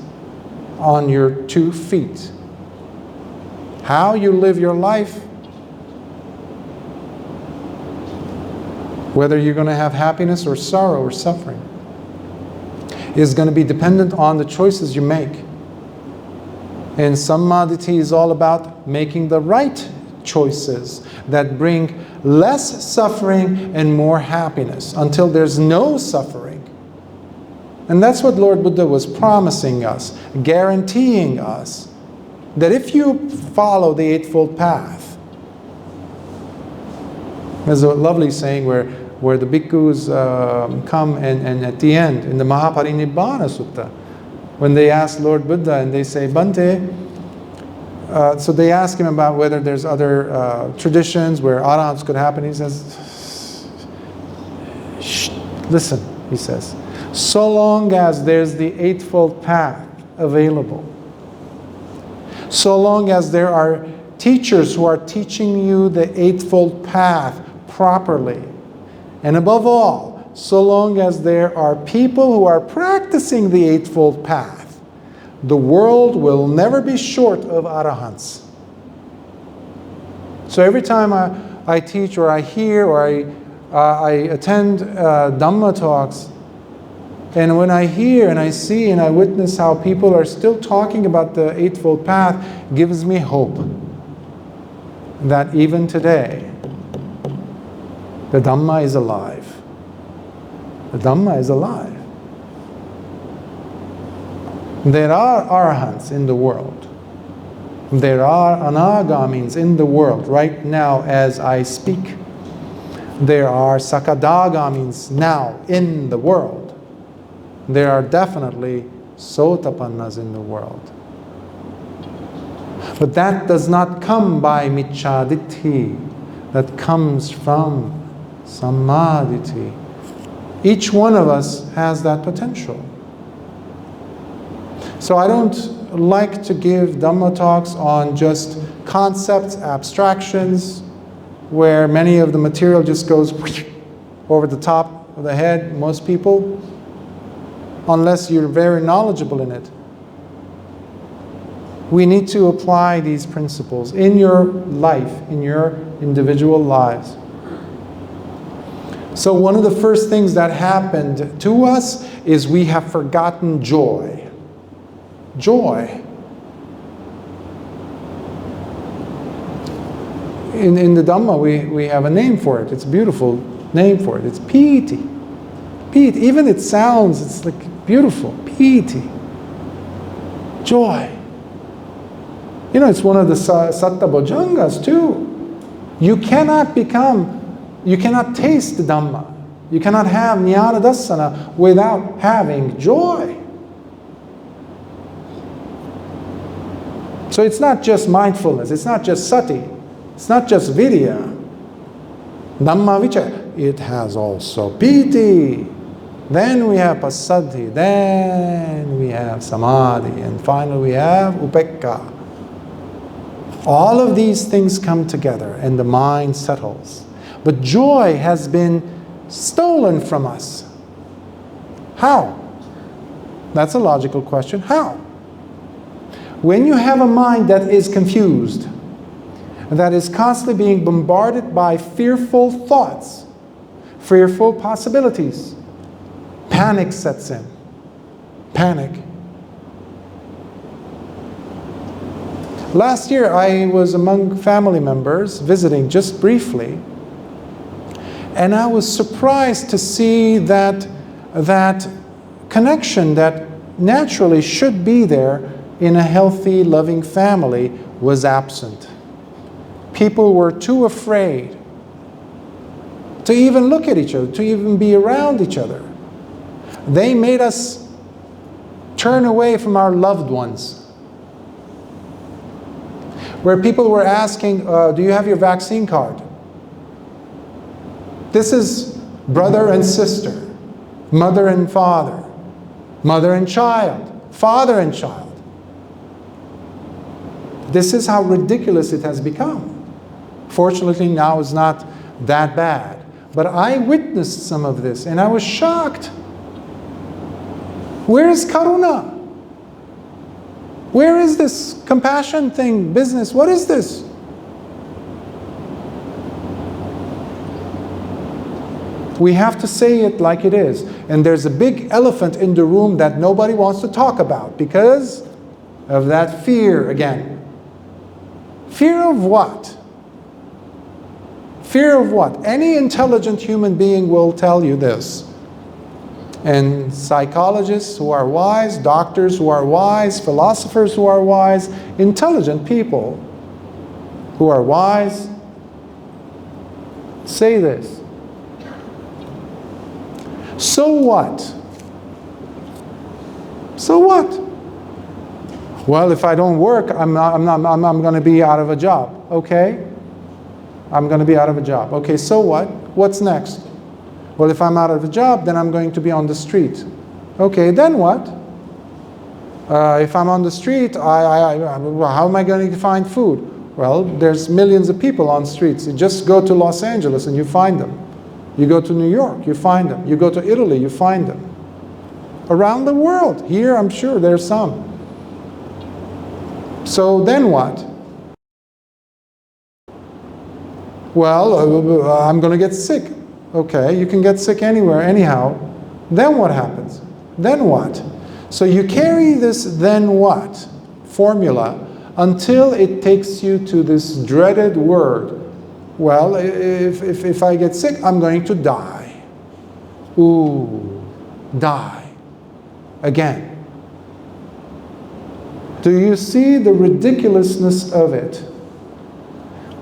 on your 2 feet. How you live your life, whether you're going to have happiness or sorrow or suffering, is going to be dependent on the choices you make. And Samma Ditthi is all about making the right choices that bring less suffering and more happiness until there's no suffering. And that's what Lord Buddha was promising us, guaranteeing us that if you follow the Eightfold Path, there's a lovely saying where the bhikkhus come and at the end, in the Maha Parinibbana Sutta, when they ask Lord Buddha and they say, Bhante, so they ask him about whether there's other traditions where arahants could happen. He says, shh, listen, he says, so long as there's the Eightfold Path available, so long as there are teachers who are teaching you the Eightfold Path properly, and above all, so long as there are people who are practicing the Eightfold Path, the world will never be short of arahants. So every time I teach or I hear or I attend Dhamma talks, and when I hear and I see and I witness how people are still talking about the Eightfold Path, gives me hope that even today, the Dhamma is alive. The Dhamma is alive. There are arahants in the world. There are anagamins in the world right now as I speak. There are sakadagamins now in the world. There are definitely sotapannas in the world. But that does not come by miccha ditthi. That comes from Samma Ditthi. Each one of us has that potential. So I don't like to give Dhamma talks on just concepts, abstractions, where many of the material just goes over the top of the head, most people, unless you're very knowledgeable in it. We need to apply these principles in your life, in your individual lives. So one of the first things that happened to us is we have forgotten joy. Joy. In the Dhamma, we have a name for it. It's a beautiful name for it. It's piti. Piti. Even it sounds, it's like beautiful. Piti. Joy. You know, it's one of the Satta Bhojangas too. You cannot taste the Dhamma. You cannot have Jnana Dassana without having joy. So it's not just mindfulness, it's not just sati, it's not just vidya. Dhamma vichara, it has also piti. Then we have passaddhi, then we have samadhi, and finally we have upekkha. All of these things come together and the mind settles. But joy has been stolen from us. How? That's a logical question. How? When you have a mind that is confused, that is constantly being bombarded by fearful thoughts, fearful possibilities, panic sets in. Panic. Last year I was among family members visiting just briefly, and I was surprised to see that connection that naturally should be there in a healthy, loving family was absent. People were too afraid to even look at each other, to even be around each other. They made us turn away from our loved ones. Where people were asking, do you have your vaccine card? This is brother and sister, mother and father, mother and child, father and child. This is how ridiculous it has become. Fortunately, now it's not that bad. But I witnessed some of this, and I was shocked. Where is karuna? Where is this compassion thing, business? What is this? We have to say it like it is. And there's a big elephant in the room that nobody wants to talk about because of that fear again. Fear of what? Fear of what? Any intelligent human being will tell you this. And psychologists who are wise, doctors who are wise, philosophers who are wise, intelligent people who are wise, say this. So what? So what? Well, if I don't work, I'm going to be out of a job. Okay? I'm going to be out of a job. Okay, so what? What's next? Well, if I'm out of a job, then I'm going to be on the street. Okay, then what? If I'm on the street, how am I going to find food? Well, there's millions of people on streets. You just go to Los Angeles and you find them. You go to New York, you find them. You go to Italy, you find them. Around the world. Here, I'm sure there's some. So then what? Well, I'm going to get sick. Okay, you can get sick anywhere, anyhow. Then what happens? Then what? So you carry this then what formula until it takes you to this dreaded word. Well, if I get sick, I'm going to die. Ooh, die. Again. Do you see the ridiculousness of it?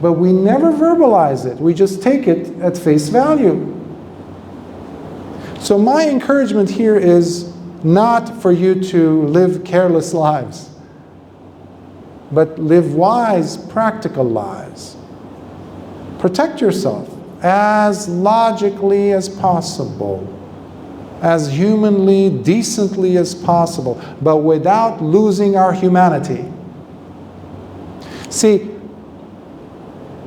But we never verbalize it. We just take it at face value. So my encouragement here is not for you to live careless lives, but live wise, practical lives. Protect yourself as logically as possible, as humanly, decently as possible, but without losing our humanity. See,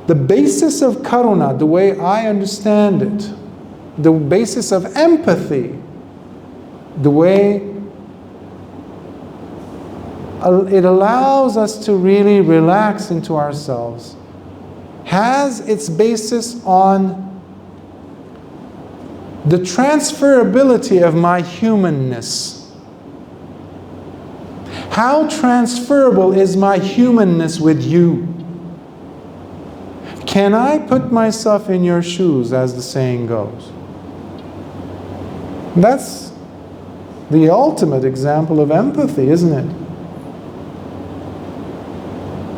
the basis of karuna, the way I understand it, the basis of empathy, the way it allows us to really relax into ourselves, has its basis on the transferability of my humanness. How transferable is my humanness with you? Can I put myself in your shoes, as the saying goes? That's the ultimate example of empathy, isn't it?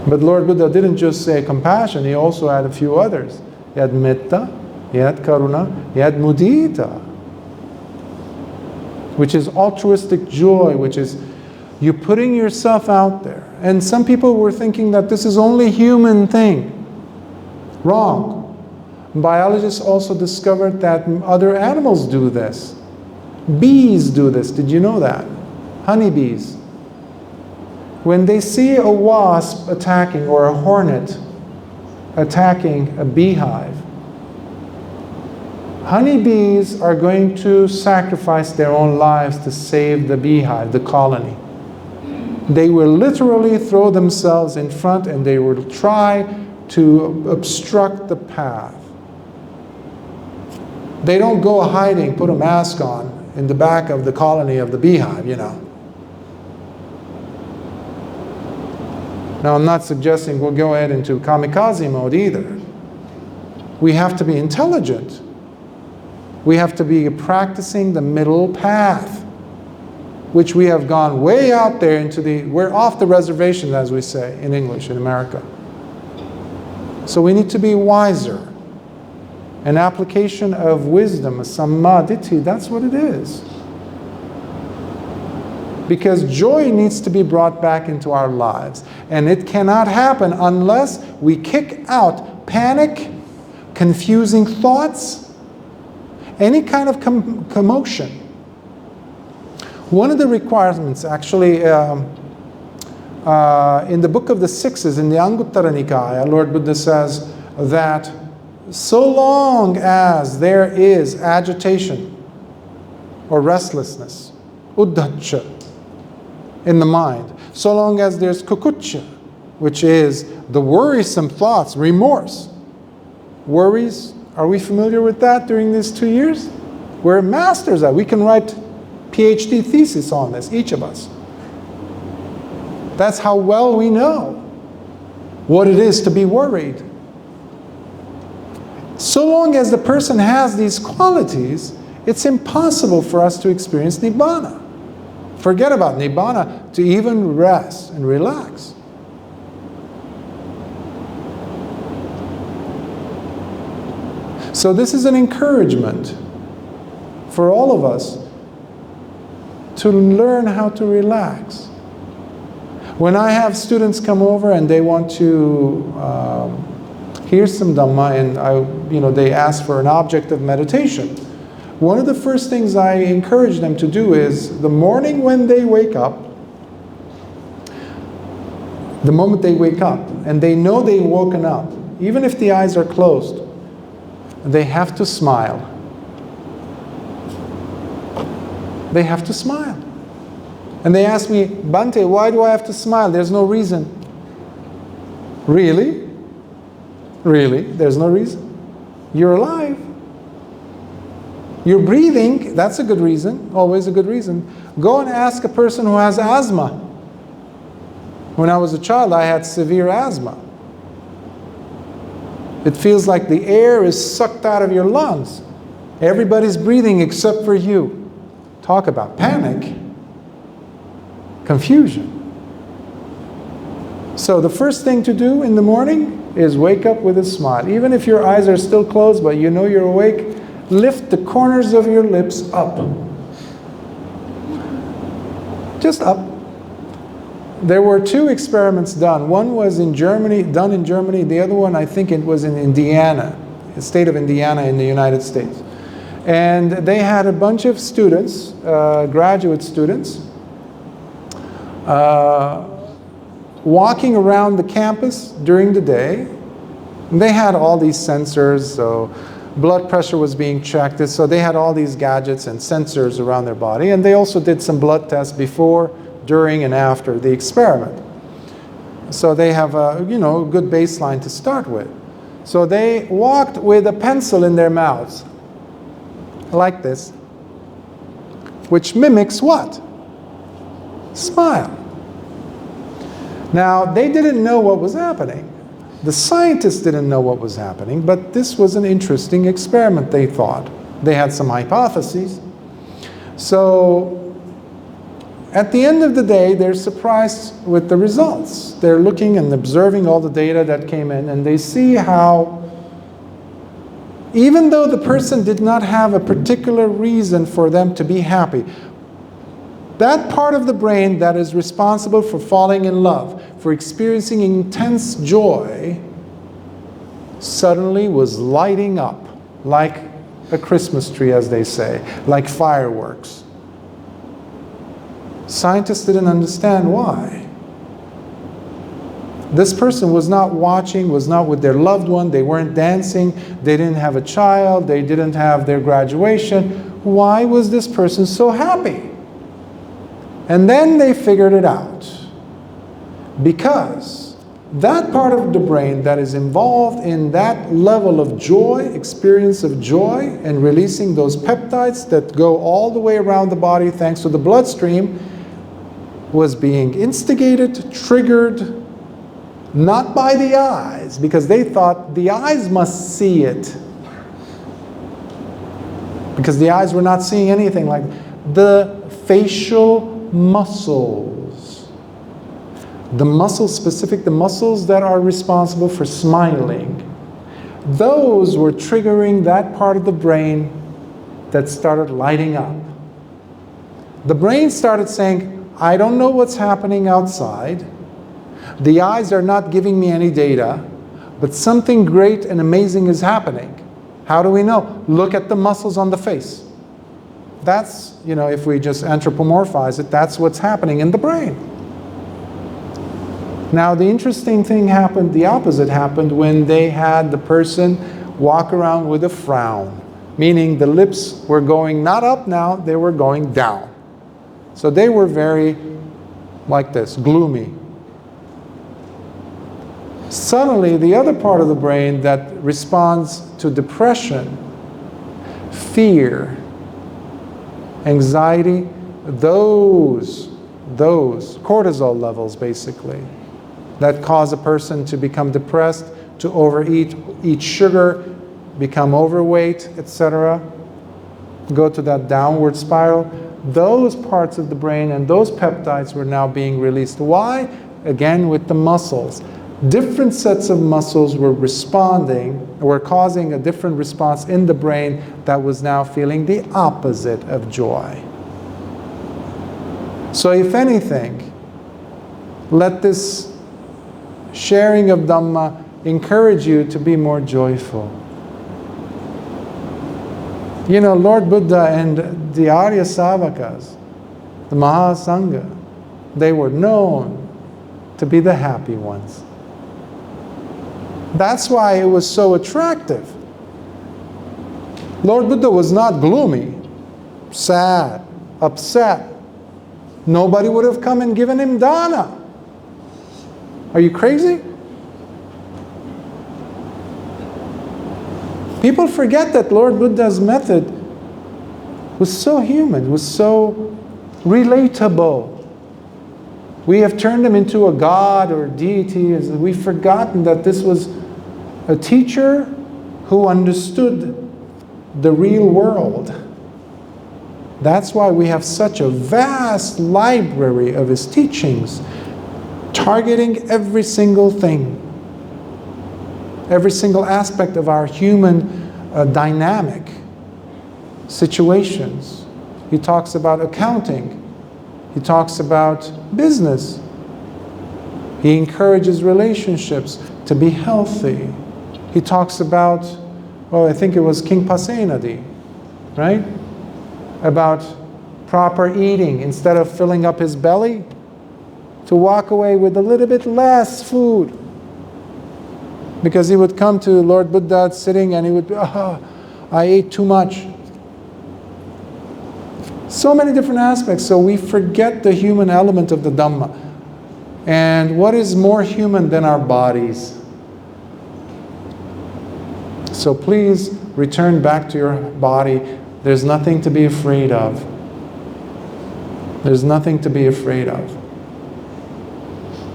But Lord Buddha didn't just say compassion, he also had a few others. He had metta, he had karuna, he had mudita, which is altruistic joy, which is you putting yourself out there. And some people were thinking that this is only human thing. Wrong. Biologists also discovered that other animals do this. Bees do this. Did you know that? Honeybees. When they see a wasp attacking or a hornet attacking a beehive, honeybees are going to sacrifice their own lives to save the beehive, the colony. They will literally throw themselves in front and they will try to obstruct the path. They don't go hiding, put a mask on in the back of the colony of the beehive, you know. Now, I'm not suggesting we'll go ahead into kamikaze mode either. We have to be intelligent. We have to be practicing the middle path, which we have gone way out there into we're off the reservation, as we say in English in America. So we need to be wiser. An application of wisdom, a Samma Ditthi, that's what it is. Because joy needs to be brought back into our lives. And it cannot happen unless we kick out panic, confusing thoughts, any kind of commotion. One of the requirements, actually, in the Book of the Sixes, in the Anguttara Nikaya, Lord Buddha says that so long as there is agitation or restlessness, uddhacca, in the mind, so long as there's kukucca, which is the worrisome thoughts, remorse. Worries, are we familiar with that during these 2 years? We're masters at it. We can write PhD thesis on this, each of us. That's how well we know what it is to be worried. So long as the person has these qualities, it's impossible for us to experience Nibbana. Forget about Nibbana, to even rest and relax. So this is an encouragement for all of us to learn how to relax. When I have students come over and they want to hear some Dhamma, and they ask for an object of meditation, one of the first things I encourage them to do is, the morning when they wake up, the moment they wake up, and they know they've woken up, even if the eyes are closed, they have to smile. They have to smile. And they ask me, Bhante, why do I have to smile? There's no reason. Really? Really? There's no reason. You're alive. You're breathing. That's a good reason. Always a good reason. Go and ask a person who has asthma. When I was a child, I had severe asthma. It feels like the air is sucked out of your lungs. Everybody's breathing except for you. Talk about panic. Confusion. So the first thing to do in the morning is wake up with a smile. Even if your eyes are still closed, but you know you're awake, lift the corners of your lips up. Just up. There were 2 experiments done. One was done in Germany. The other one, I think it was in Indiana, the state of Indiana in the United States. And they had a bunch of students, graduate students, walking around the campus during the day. And they had all these sensors, so blood pressure was being checked. So they had all these gadgets and sensors around their body. And they also did some blood tests before, during, and after the experiment. So they have a good baseline to start with. So they walked with a pencil in their mouths, like this, which mimics what? Smile. Now, they didn't know what was happening. The scientists didn't know what was happening, but this was an interesting experiment, they thought. They had some hypotheses. So at the end of the day, they're surprised with the results. They're looking and observing all the data that came in, and they see how even though the person did not have a particular reason for them to be happy, that part of the brain that is responsible for falling in love, for experiencing intense joy, suddenly was lighting up like a Christmas tree, as they say, like fireworks. Scientists didn't understand why. This person was not watching, was not with their loved one, they weren't dancing, they didn't have a child, they didn't have their graduation. Why was this person so happy? And then they figured it out. Because that part of the brain that is involved in that level of joy, experience of joy, and releasing those peptides that go all the way around the body thanks to the bloodstream, was being instigated, triggered, not by the eyes, because they thought the eyes must see it. Because the eyes were not seeing anything like the facial muscles. The muscles specific, the muscles that are responsible for smiling. Those were triggering that part of the brain that started lighting up. The brain started saying, I don't know what's happening outside. The eyes are not giving me any data, but something great and amazing is happening. How do we know? Look at the muscles on the face. That's, if we just anthropomorphize it, that's what's happening in the brain. Now, the interesting thing happened, the opposite happened when they had the person walk around with a frown, meaning the lips were going not up now, they were going down. So they were very, like this, gloomy. Suddenly, the other part of the brain that responds to depression, fear, anxiety, those cortisol levels basically, that cause a person to become depressed, to overeat, eat sugar, become overweight, etc., go to that downward spiral, those parts of the brain and those peptides were now being released. Why? Again, with the muscles. Different sets of muscles were responding, were causing a different response in the brain that was now feeling the opposite of joy. So if anything, let this sharing of Dhamma encourage you to be more joyful. Lord Buddha and the Arya Savakas, the Maha Sangha, they were known to be the happy ones. That's why it was so attractive. Lord Buddha was not gloomy, sad, upset. Nobody would have come and given him dana. Are you crazy? People forget that Lord Buddha's method was so human, was so relatable. We have turned him into a god or a deity. We've forgotten that this was a teacher who understood the real world. That's why we have such a vast library of his teachings, targeting every single thing, every single aspect of our human dynamic situations. He talks about accounting. He talks about business. He encourages relationships to be healthy. He talks about, I think it was King Pasenadi, right? About proper eating. Instead of filling up his belly, to walk away with a little bit less food. Because he would come to Lord Buddha sitting and he would be, I ate too much. So many different aspects, so we forget the human element of the Dhamma. And what is more human than our bodies? So please return back to your body. There's nothing to be afraid of. There's nothing to be afraid of.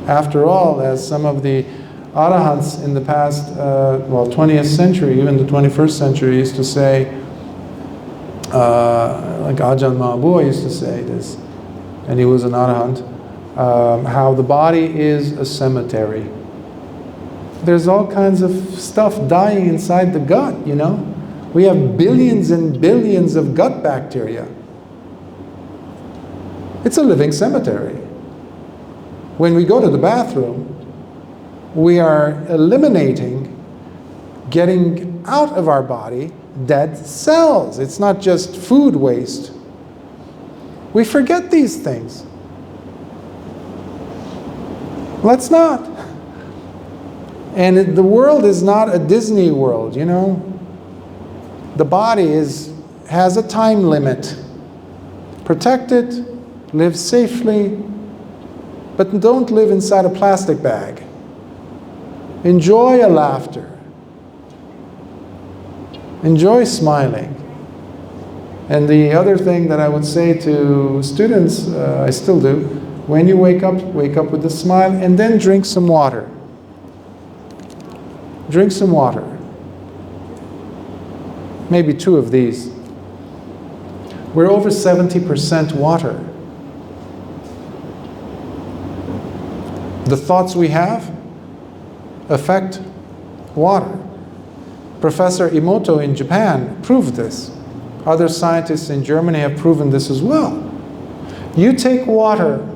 After all, as some of the Arahants in the past, 20th century, even the 21st century, used to say, like Ajahn Maha used to say this, and he was an Arahant, how the body is a cemetery. There's all kinds of stuff dying inside the gut, you know. We have billions and billions of gut bacteria. It's a living cemetery. When we go to the bathroom, we are eliminating, getting out of our body dead cells. It's not just food waste. We forget these things. Let's not. And the world is not a Disney world, you know. The body has a time limit. Protect it, live safely, but don't live inside a plastic bag. Enjoy a laughter. Enjoy smiling. And the other thing that I would say to students, I still do, when you wake up with a smile, and then drink some water. Drink some water. Maybe 2 of these. We're over 70% water. The thoughts we have affect water. Professor Emoto in Japan proved this. Other scientists in Germany have proven this as well. You take water,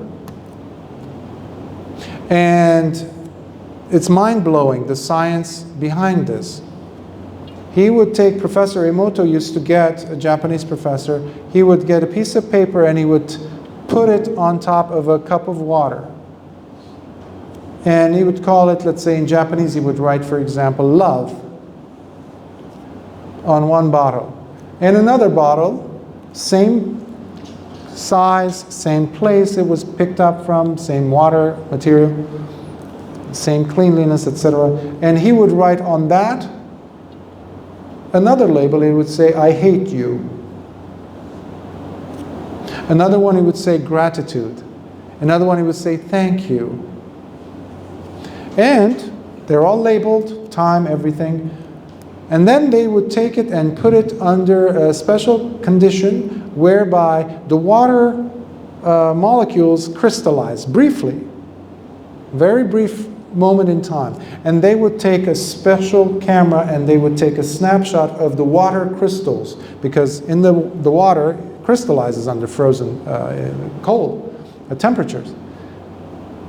and it's mind-blowing, the science behind this. He would take, Professor Emoto used to get, a Japanese professor, he would get a piece of paper and he would put it on top of a cup of water. And he would call it, let's say in Japanese, he would write, for example, love on one bottle. And another bottle, same size, same place it was picked up from, same water material, same cleanliness, etc. And he would write on that another label. He would say, I hate you. Another one he would say, gratitude. Another one he would say, thank you. And they're all labeled, time, everything. And then they would take it and put it under a special condition whereby the water molecules crystallize briefly, very brief moment in time. And they would take a special camera and they would take a snapshot of the water crystals, because in the water crystallizes under frozen cold temperatures.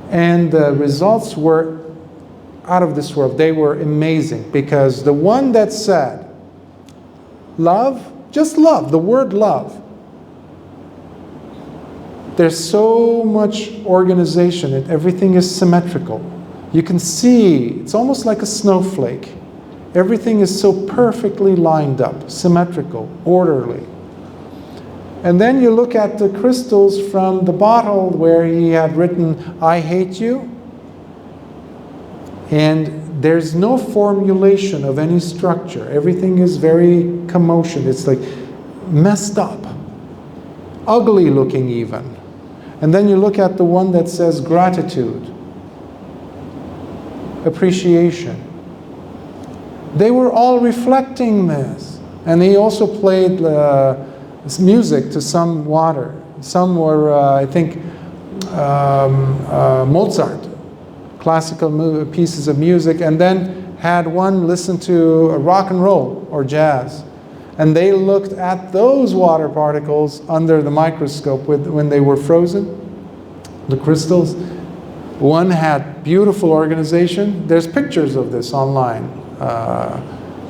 And the results were out of this world. They were amazing, because the one that said love, just love, the word love, there's so much organization, everything is symmetrical. You can see, it's almost like a snowflake. Everything is so perfectly lined up, symmetrical, orderly. And then you look at the crystals from the bottle where he had written, I hate you. And there's no formulation of any structure. Everything is very commotion. It's like messed up, ugly looking even. And then you look at the one that says gratitude, appreciation. They were all reflecting this. And he also played music to some water. Some were, I think, Mozart, classical pieces of music, and then had one listen to rock and roll or jazz. And they looked at those water particles under the microscope when they were frozen, the crystals. One had beautiful organization. There's pictures of this online.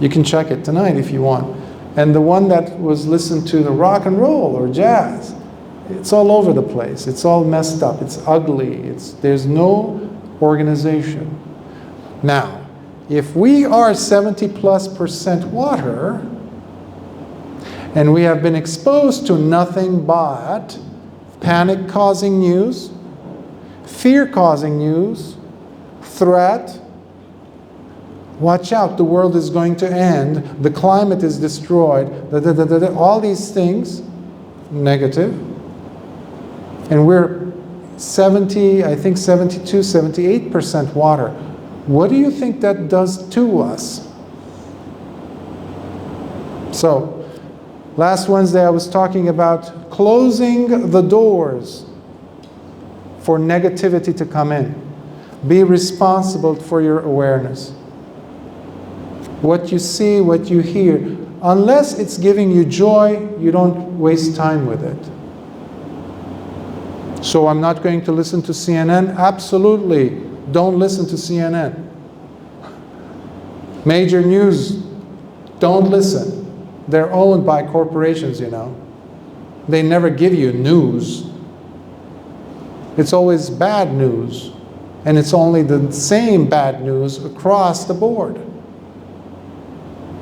You can check it tonight if you want. And the one that was listened to the rock and roll or jazz, it's all over the place. It's all messed up. It's ugly. There's no organization. Now, if we are 70+% water, and we have been exposed to nothing but panic-causing news, fear-causing news, threat, watch out, the world is going to end, the climate is destroyed, all these things, negative. And we're 70, I think 72, 78% water. What do you think that does to us? So, last Wednesday I was talking about closing the doors for negativity to come in. Be responsible for your awareness. What you see, what you hear, unless it's giving you joy, you don't waste time with it. So I'm not going to listen to CNN? Absolutely, don't listen to CNN. Major news, don't listen. They're owned by corporations, you know. They never give you news. It's always bad news. And it's only the same bad news across the board.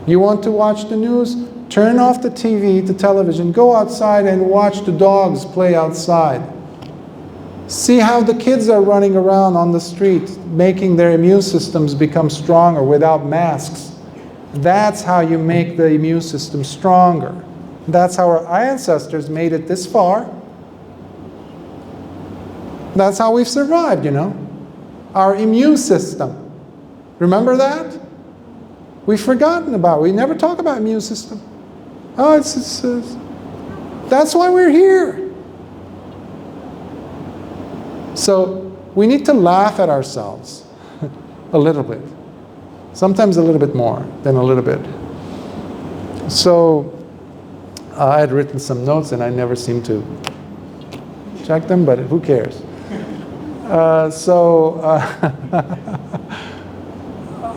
You want to watch the news? Turn off the TV, the television, go outside and watch the dogs play outside. See how the kids are running around on the street, making their immune systems become stronger without masks. That's how you make the immune system stronger. That's how our ancestors made it this far. That's how we've survived, you know. Our immune system. Remember that? We've forgotten about it. We never talk about immune system. Oh, that's why we're here. So we need to laugh at ourselves a little bit. Sometimes a little bit more than a little bit. So I had written some notes and I never seem to check them, but who cares?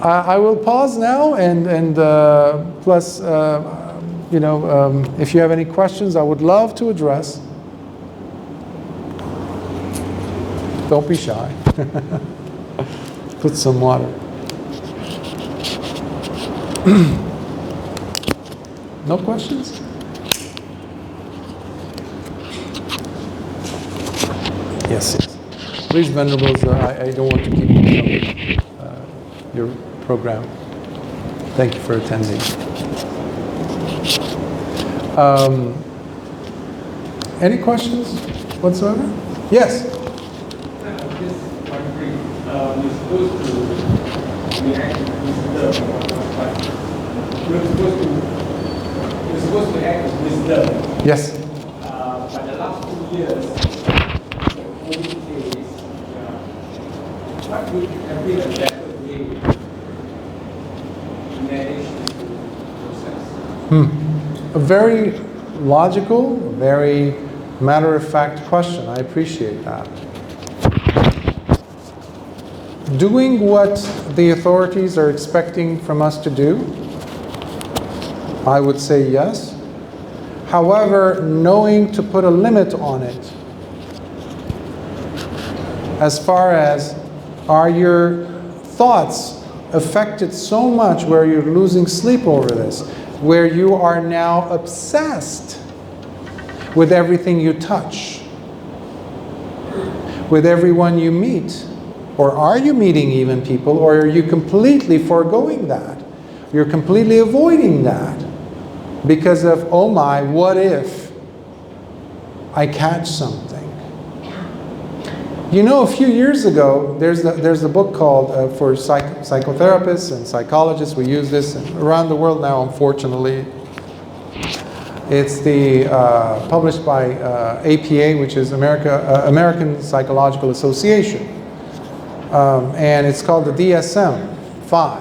I will pause now, and plus, if you have any questions, I would love to address. Don't be shy. Put some water. No questions? Yes. Please, Venerables, I don't want to keep you from your program. Thank you for attending. Any questions whatsoever? Yes? Just wondering, we're supposed to react with wisdom. We're supposed to act with wisdom. Yes. But the last 2 years, what would have been a better way to manage this process? A very logical, very matter-of-fact question. I appreciate that. Doing what the authorities are expecting from us to do, I would say yes. However, knowing to put a limit on it, as far as, are your thoughts affected so much where you're losing sleep over this, where you are now obsessed with everything you touch, with everyone you meet? Or are you meeting even people, or are you completely foregoing that? You're completely avoiding that because of, oh my, what if I catch something? You know, a few years ago, there's a book called, for psychotherapists and psychologists, we use this around the world now, unfortunately. It's published by APA, which is American Psychological Association. And it's called the DSM-5,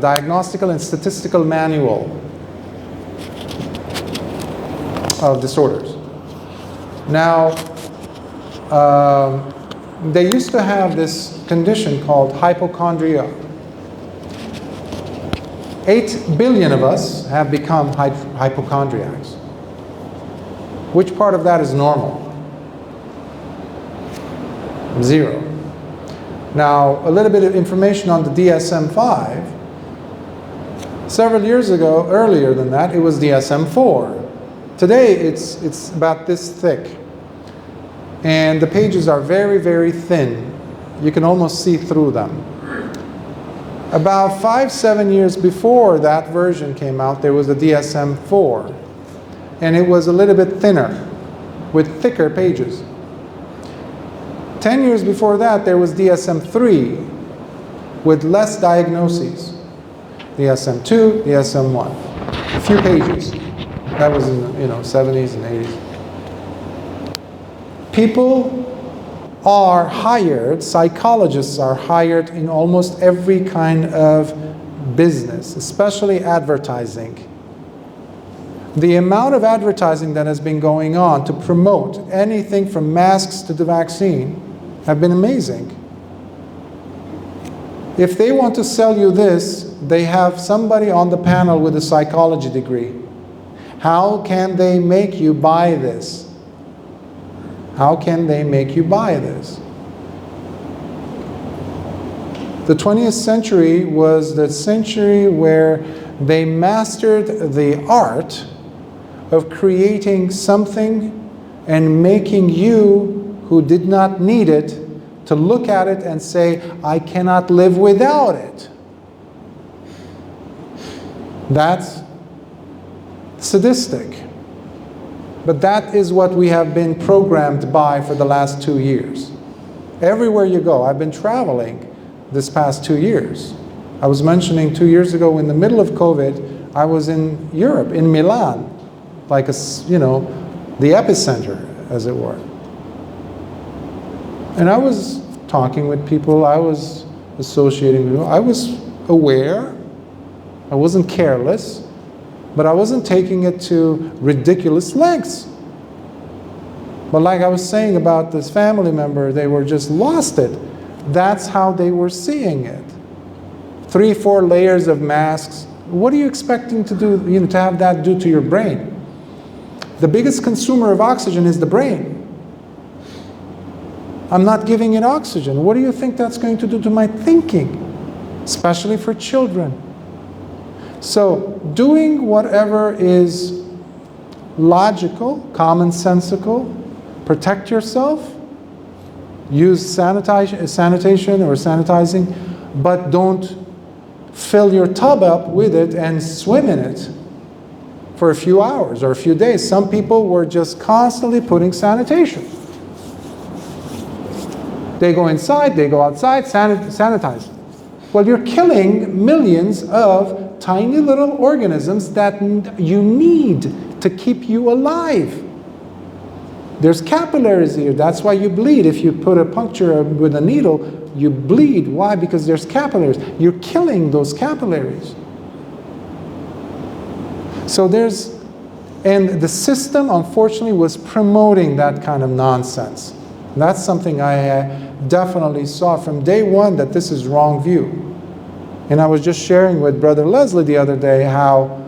Diagnostical and Statistical Manual of Disorders. Now, they used to have this condition called hypochondria. 8 billion of us have become hypochondriacs. Which part of that is normal? 0. Now, a little bit of information on the DSM-5. Several years ago, earlier than that, it was DSM-4. Today, it's about this thick. And the pages are very, very thin. You can almost see through them. About 5-7 years before that version came out, there was a DSM-4. And it was a little bit thinner, with thicker pages. 10 years before that, there was DSM-3. with less diagnoses. The SM2, the SM1. A few pages. That was in the 70s and 80s. People are hired, psychologists are hired in almost every kind of business, especially advertising. The amount of advertising that has been going on to promote anything from masks to the vaccine have been amazing. If they want to sell you this, they have somebody on the panel with a psychology degree. How can they make you buy this? How can they make you buy this? The 20th century was the century where they mastered the art of creating something and making you, who did not need it, to look at it and say, I cannot live without it. That's sadistic. But that is what we have been programmed by for the last 2 years. Everywhere you go, I've been traveling this past 2 years. I was mentioning 2 years ago, in the middle of COVID, I was in Europe, in Milan, like the epicenter, as it were. And I was talking with people, I was associating with people, I was aware, I wasn't careless, but I wasn't taking it to ridiculous lengths. But like I was saying about this family member, they were just lost it. That's how they were seeing it. 3-4 layers of masks. What are you expecting to do, to have that do to your brain? The biggest consumer of oxygen is the brain. I'm not giving it oxygen. What do you think that's going to do to my thinking? Especially for children. So, doing whatever is logical, commonsensical, protect yourself, use sanitation or sanitizing, but don't fill your tub up with it and swim in it for a few hours or a few days. Some people were just constantly putting sanitation. They go inside, they go outside, sanitize. Well, you're killing millions of tiny little organisms that you need to keep you alive. There's capillaries here. That's why you bleed. If you put a puncture with a needle, you bleed. Why? Because there's capillaries. You're killing those capillaries. So and the system, unfortunately, was promoting that kind of nonsense. That's something I definitely saw from day one, that this is wrong view. And I was just sharing with Brother Leslie the other day how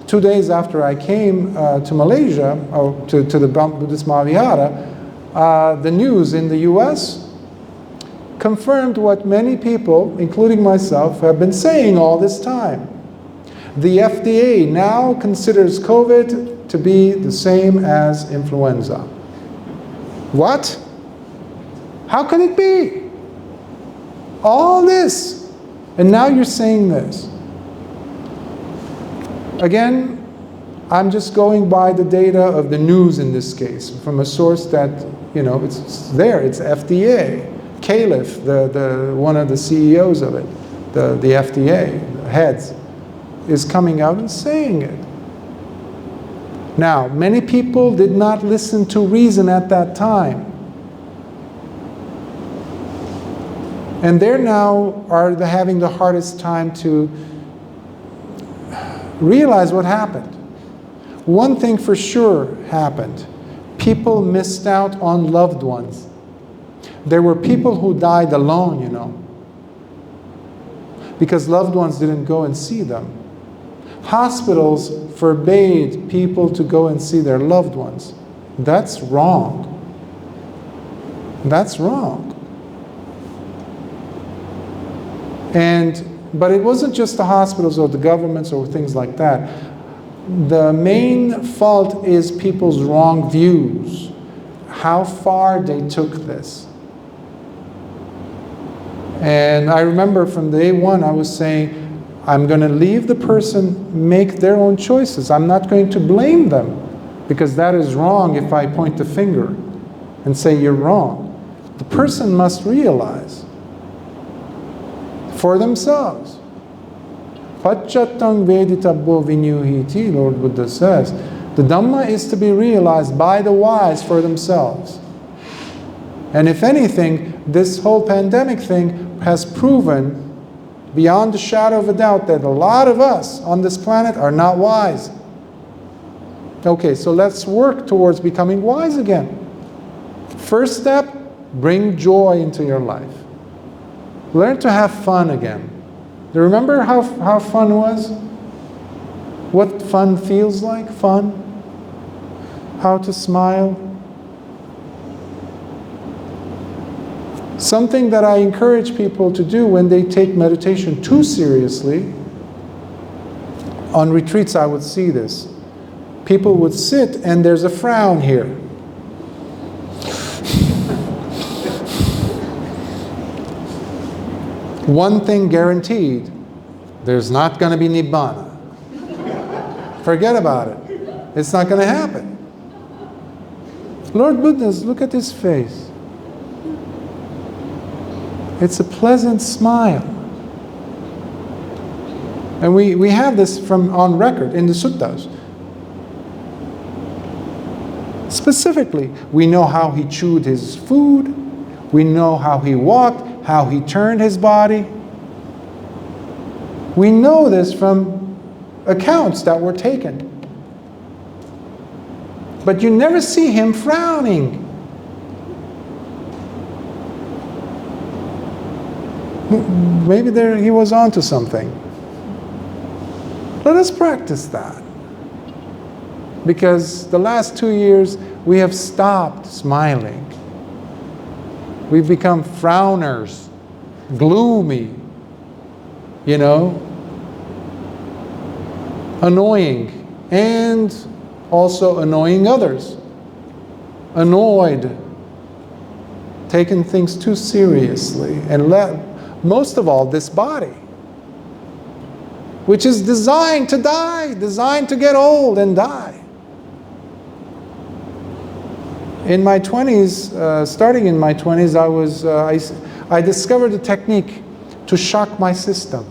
2 days after I came to Malaysia, or to the Buddhist Maha Vihara, the news in the US confirmed what many people, including myself, have been saying all this time. The FDA now considers COVID to be the same as influenza. What? How can it be? All this, and now you're saying this. Again, I'm just going by the data of the news in this case, from a source that, it's there, it's FDA. Caliph, one of the CEOs of it, the FDA, the heads, is coming out and saying it. Now, many people did not listen to reason at that time. And they're now having the hardest time to realize what happened. One thing for sure happened. People missed out on loved ones. There were people who died alone, because loved ones didn't go and see them. Hospitals forbade people to go and see their loved ones. That's wrong. That's wrong. But it wasn't just the hospitals or the governments or things like that. The main fault is people's wrong views, how far they took this. And I remember from day one I was saying, I'm going to leave the person make their own choices. I'm not going to blame them, because that is wrong if I point the finger and say you're wrong. The person must realize. for themselves. Pacchattam veditabbo vinyuhiti, Lord Buddha says. The Dhamma is to be realized by the wise for themselves. And if anything, this whole pandemic thing has proven beyond the shadow of a doubt that a lot of us on this planet are not wise. Okay, so let's work towards becoming wise again. First step, bring joy into your life. Learn to have fun again. Do you remember how fun was? What fun feels like? Fun? How to smile? Something that I encourage people to do when they take meditation too seriously. On retreats I would see this. People would sit and there's a frown here. One thing guaranteed, there's not going to be Nibbana. Forget about it. It's not going to happen. Lord Buddha, look at his face. It's a pleasant smile. And we have this from on record in the suttas. Specifically, we know how he chewed his food, we know how he walked, how he turned his body. We know this from accounts that were taken. But you never see him frowning. Maybe he was onto something. Let us practice that. Because the last 2 years, we have stopped smiling. We've become frowners, gloomy, annoying, and also annoying others. Annoyed, taking things too seriously, and most of all, this body, which is designed to die, designed to get old and die. In my 20s, starting in my 20s, I discovered a technique to shock my system.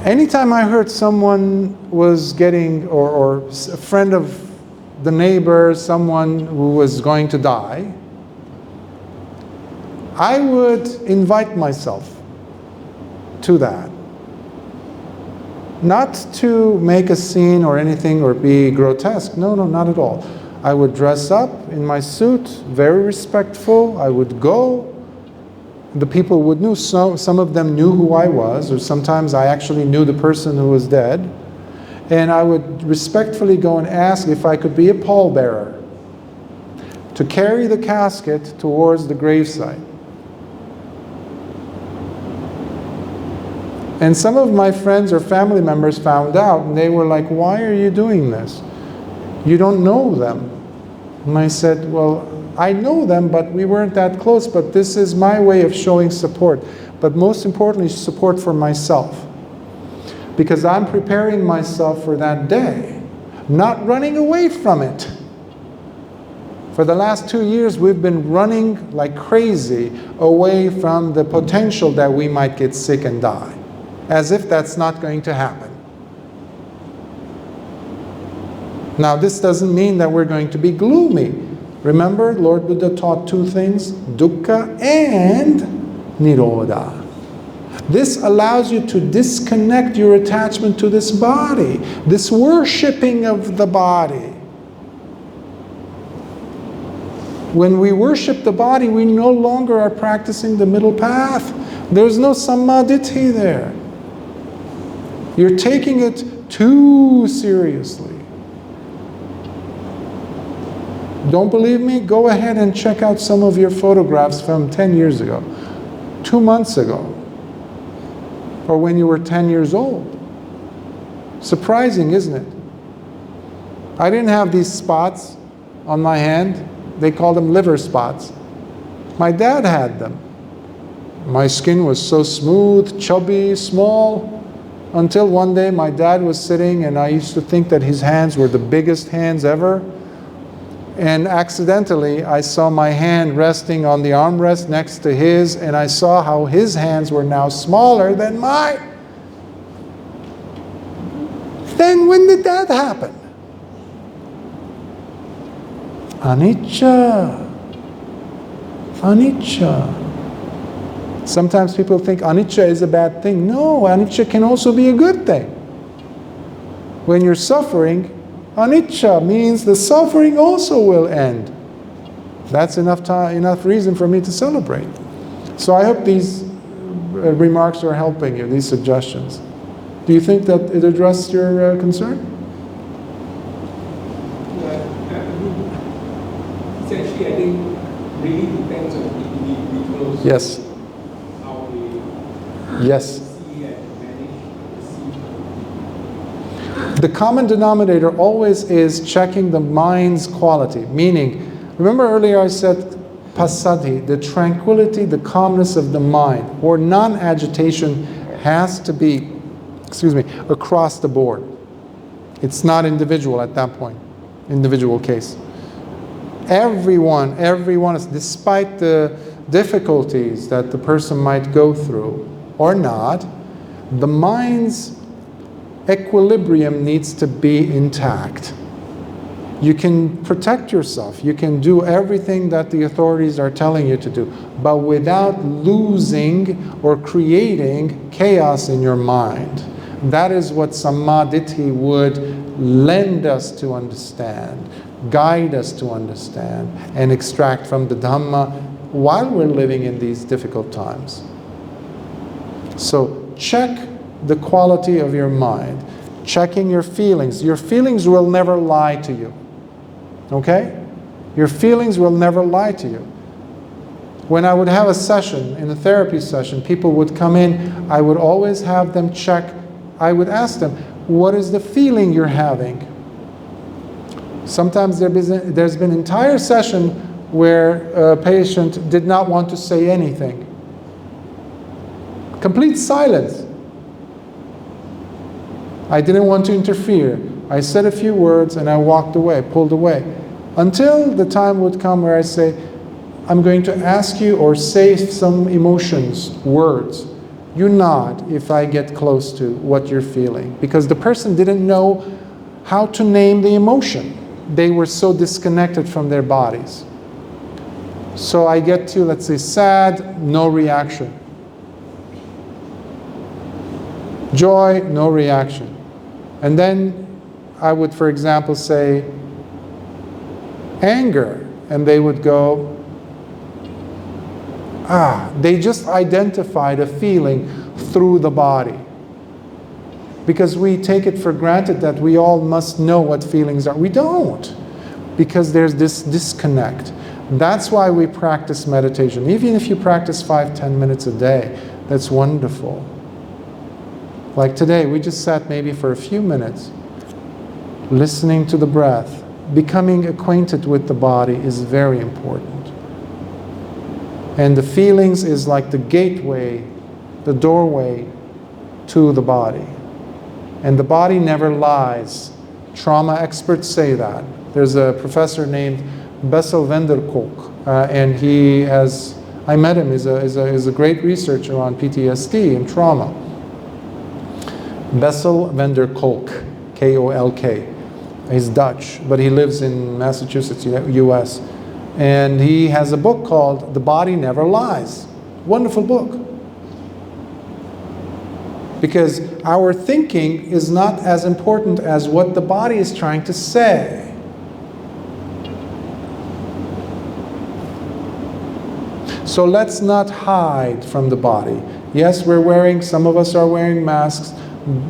Anytime I heard someone was getting, or a friend of the neighbor, someone who was going to die, I would invite myself to that. Not to make a scene or anything or be grotesque. No, not at all. I would dress up in my suit, very respectful. I would go. The people would know. Some of them knew who I was, or sometimes I actually knew the person who was dead. And I would respectfully go and ask if I could be a pallbearer to carry the casket towards the gravesite. And some of my friends or family members found out, and they were like, "Why are you doing this? You don't know them." And I said, "Well, I know them, but we weren't that close, but this is my way of showing support. But most importantly, support for myself. Because I'm preparing myself for that day, not running away from it." For the last 2 years, we've been running like crazy away from the potential that we might get sick and die, as if that's not going to happen. Now, this doesn't mean that we're going to be gloomy. Remember, Lord Buddha taught two things, dukkha and nirodha. This allows you to disconnect your attachment to this body, this worshipping of the body. When we worship the body, we no longer are practicing the middle path. There's no Samma Ditthi there. You're taking it too seriously. Don't believe me? Go ahead and check out some of your photographs from 10 years ago, 2 months ago, or when you were 10 years old. Surprising, isn't it? I didn't have these spots on my hand. They call them liver spots. My dad had them. My skin was so smooth, chubby, small, until one day my dad was sitting and I used to think that his hands were the biggest hands ever. and accidentally I saw my hand resting on the armrest next to his, and I saw how his hands were now smaller than mine. Then when did that happen? Anicca. Anicca. Sometimes people think anicca is a bad thing. No, anicca can also be a good thing. When you're suffering, anicca means the suffering also will end. That's enough reason for me to celebrate. So I hope these remarks are helping you, these suggestions. Do you think that it addressed your concern? Essentially, I think really depends on individuals. Yes. How they Yes. see and manage the The common denominator always is checking the mind's quality. Meaning, remember earlier I said passaddhi, the tranquility, the calmness of the mind, or non-agitation has to be, across the board. It's not individual at that point, individual case. Everyone is, despite the difficulties that the person might go through or not, the mind's equilibrium needs to be intact. You can protect yourself, you can do everything that the authorities are telling you to do, but without losing or creating chaos in your mind. That is what Samma Ditthi would lend us to understand, guide us to understand, and extract from the Dhamma while we're living in these difficult times. So check the quality of your mind, checking your feelings. Your feelings will never lie to you. Okay? Your feelings will never lie to you. When I would have a session, in a therapy session, people would come in, I would always have them check. I would ask them, what is the feeling you're having? Sometimes there's been an entire session where a patient did not want to say anything. Complete silence. I didn't want to interfere. I said a few words and I walked away, pulled away. Until the time would come where I say, I'm going to ask you or say some emotions, words. You nod if I get close to what you're feeling. Because the person didn't know how to name the emotion. They were so disconnected from their bodies. So I get to, let's say, sad, no reaction. Joy, no reaction. And then I would, for example, say anger, and they would go, they just identified a feeling through the body. Because we take it for granted that we all must know what feelings are. We don't, because there's this disconnect. That's why we practice meditation. Even if you practice 5-10 minutes a day, that's wonderful. Like today, we just sat maybe for a few minutes, listening to the breath. Becoming acquainted with the body is very important. And the feelings is like the gateway, the doorway to the body. And the body never lies. Trauma experts say that. There's a professor named Bessel van der Kolk, and he has, I met him, is a great researcher on PTSD and trauma. Bessel van der Kolk, K-O-L-K. He's Dutch, but he lives in Massachusetts, US. And he has a book called The Body Never Lies. Wonderful book. Because our thinking is not as important as what the body is trying to say. So let's not hide from the body. Yes, some of us are wearing masks.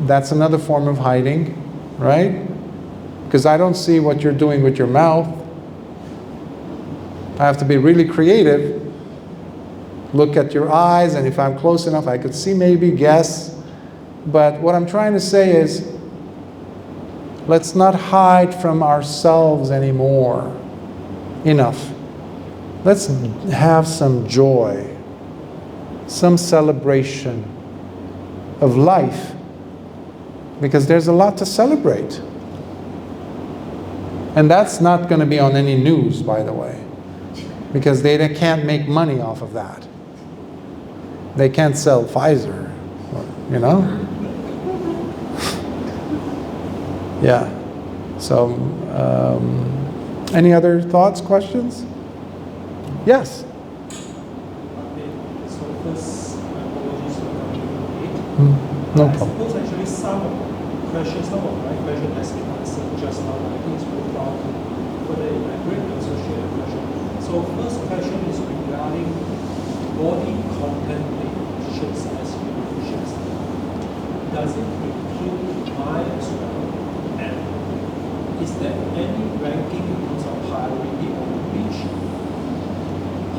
That's another form of hiding, right? Because I don't see what you're doing with your mouth. I have to be really creative. Look at your eyes, and if I'm close enough, I could see, maybe guess. But what I'm trying to say is, let's not hide from ourselves anymore. Enough. Let's have some joy, some celebration of life, because there's a lot to celebrate. And that's not going to be on any news, by the way, because they can't make money off of that. They can't sell Pfizer, you know? Yeah. So, any other thoughts, questions? Yes? Okay, so first, apologies for coming late. No I problem. suppose actually some of my questions has been answered just now. I think it's worthwhile to further elaborate the associated question. So first question is regarding body contemplations as relations. Does it include mind as well? And is there any ranking in terms of priority on which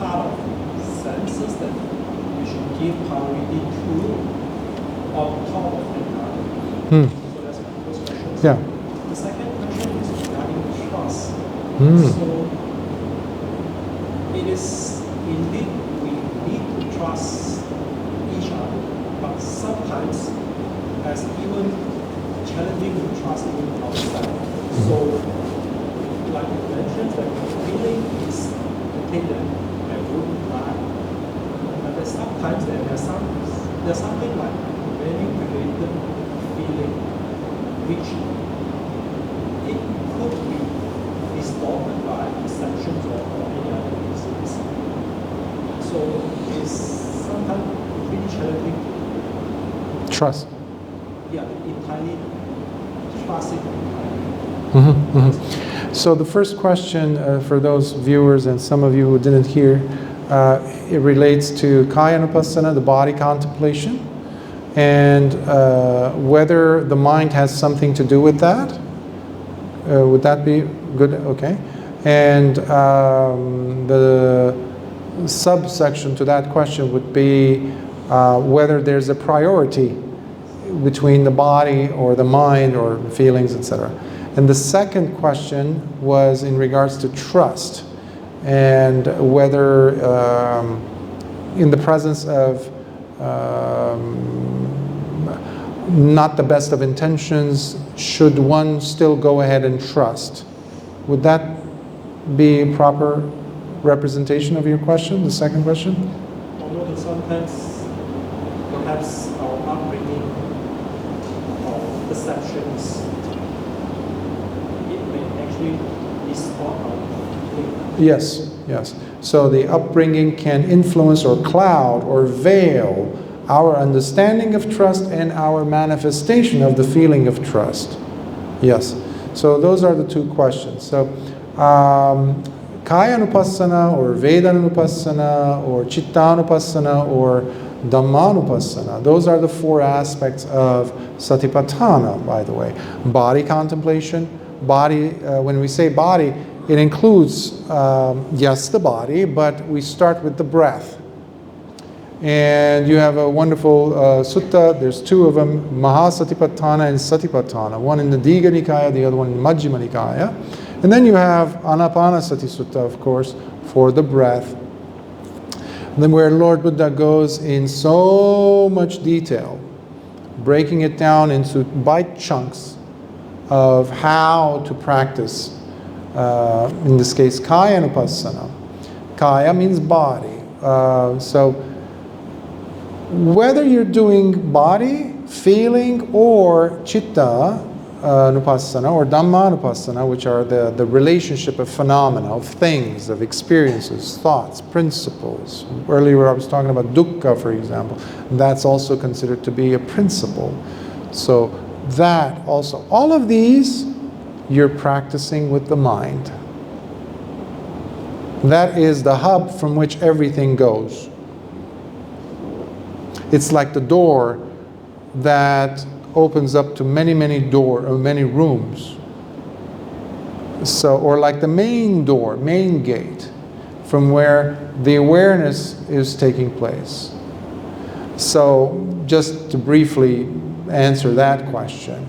part of senses that we should give priority to on top of another? So that's my first question. Yeah. The second question is regarding trust. So it is indeed we need to trust each other, but sometimes as even challenging to trust even outside. So like you mentioned that feeling is the thing that I wouldn't lie. But there's sometimes there's something like very related feeling which it could be distorted by perceptions or any other reasons. So it's sometimes really challenging to Trust. entirely trust it entirely. So the first question for those viewers and some of you who didn't hear, it relates to Kayanupassana, the body contemplation, and whether the mind has something to do with that. Would that be good? Okay. And the subsection to that question would be whether there's a priority between the body or the mind or feelings, etc. And the second question was in regards to trust and whether in the presence of not the best of intentions, should one still go ahead and trust? Would that be a proper representation of your question, the second question? Although sometimes perhaps our upbringing or perceptions, it may actually distort our feeling. Yes, yes. So the upbringing can influence or cloud or veil our understanding of trust and our manifestation of the feeling of trust. Yes. So those are the two questions. So Kayanupassana or Vedanupassana or Chittanupassana or Dhammanupassana, those are the four aspects of Satipatthana, by the way. Body contemplation, body, when we say body, it includes, yes, the body, but we start with the breath. And you have a wonderful sutta, there's two of them, Maha Satipatthana and Satipatthana, one in the Digha Nikaya, the other one in Majjhima Nikaya. And then you have Anapanasati Sutta, of course, for the breath. And then where Lord Buddha goes in so much detail, breaking it down into bite chunks of how to practice, in this case, Kayanupassana. Kaya means body. So whether you're doing body, feeling, or chitta nupassana or dhamma nupassana, which are the relationship of phenomena, of things, of experiences, thoughts, principles. Earlier I was talking about dukkha, for example. That's also considered to be a principle. So that also, all of these you're practicing with the mind. That is the hub from which everything goes. It's like the door that opens up to many rooms. So, or like the main door, main gate, from where the awareness is taking place. So, just to briefly answer that question.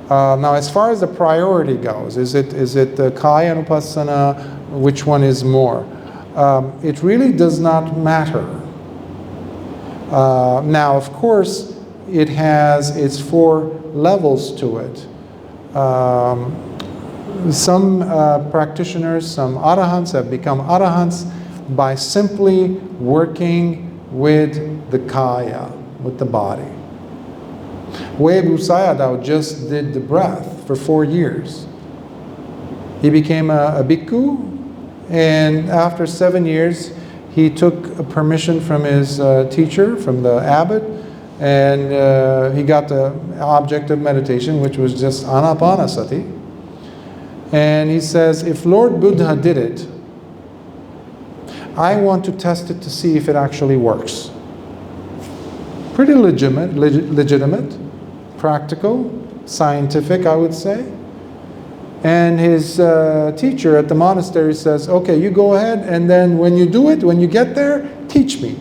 Now, as far as the priority goes, is it the Kayanupassana? Which one is more? It really does not matter. Now, of course, it has its 4 levels to it. Some practitioners, some arahants have become arahants by simply working with the kaya, with the body. Webu Sayadaw just did the breath for 4 years. He became a bhikkhu, and after 7 years, he took a permission from his teacher, from the abbot, and he got the object of meditation, which was just anapanasati. And he says, if Lord Buddha did it, I want to test it to see if it actually works. Pretty legitimate, practical, scientific, I would say. And his teacher at the monastery says, okay, you go ahead, and then when you do it, when you get there, teach me.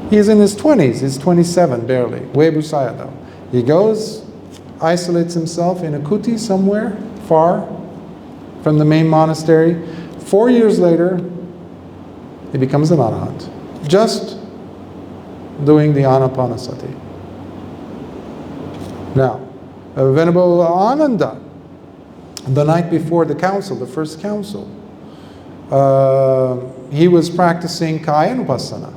He's in his 20s, he's 27 barely, Webu Sayadaw. He goes, isolates himself in a kuti somewhere, far from the main monastery. 4 years later, he becomes an arahant. Just doing the anapanasati. Now, Venerable Ananda, the night before the council, the first council, he was practicing Kayanupassana.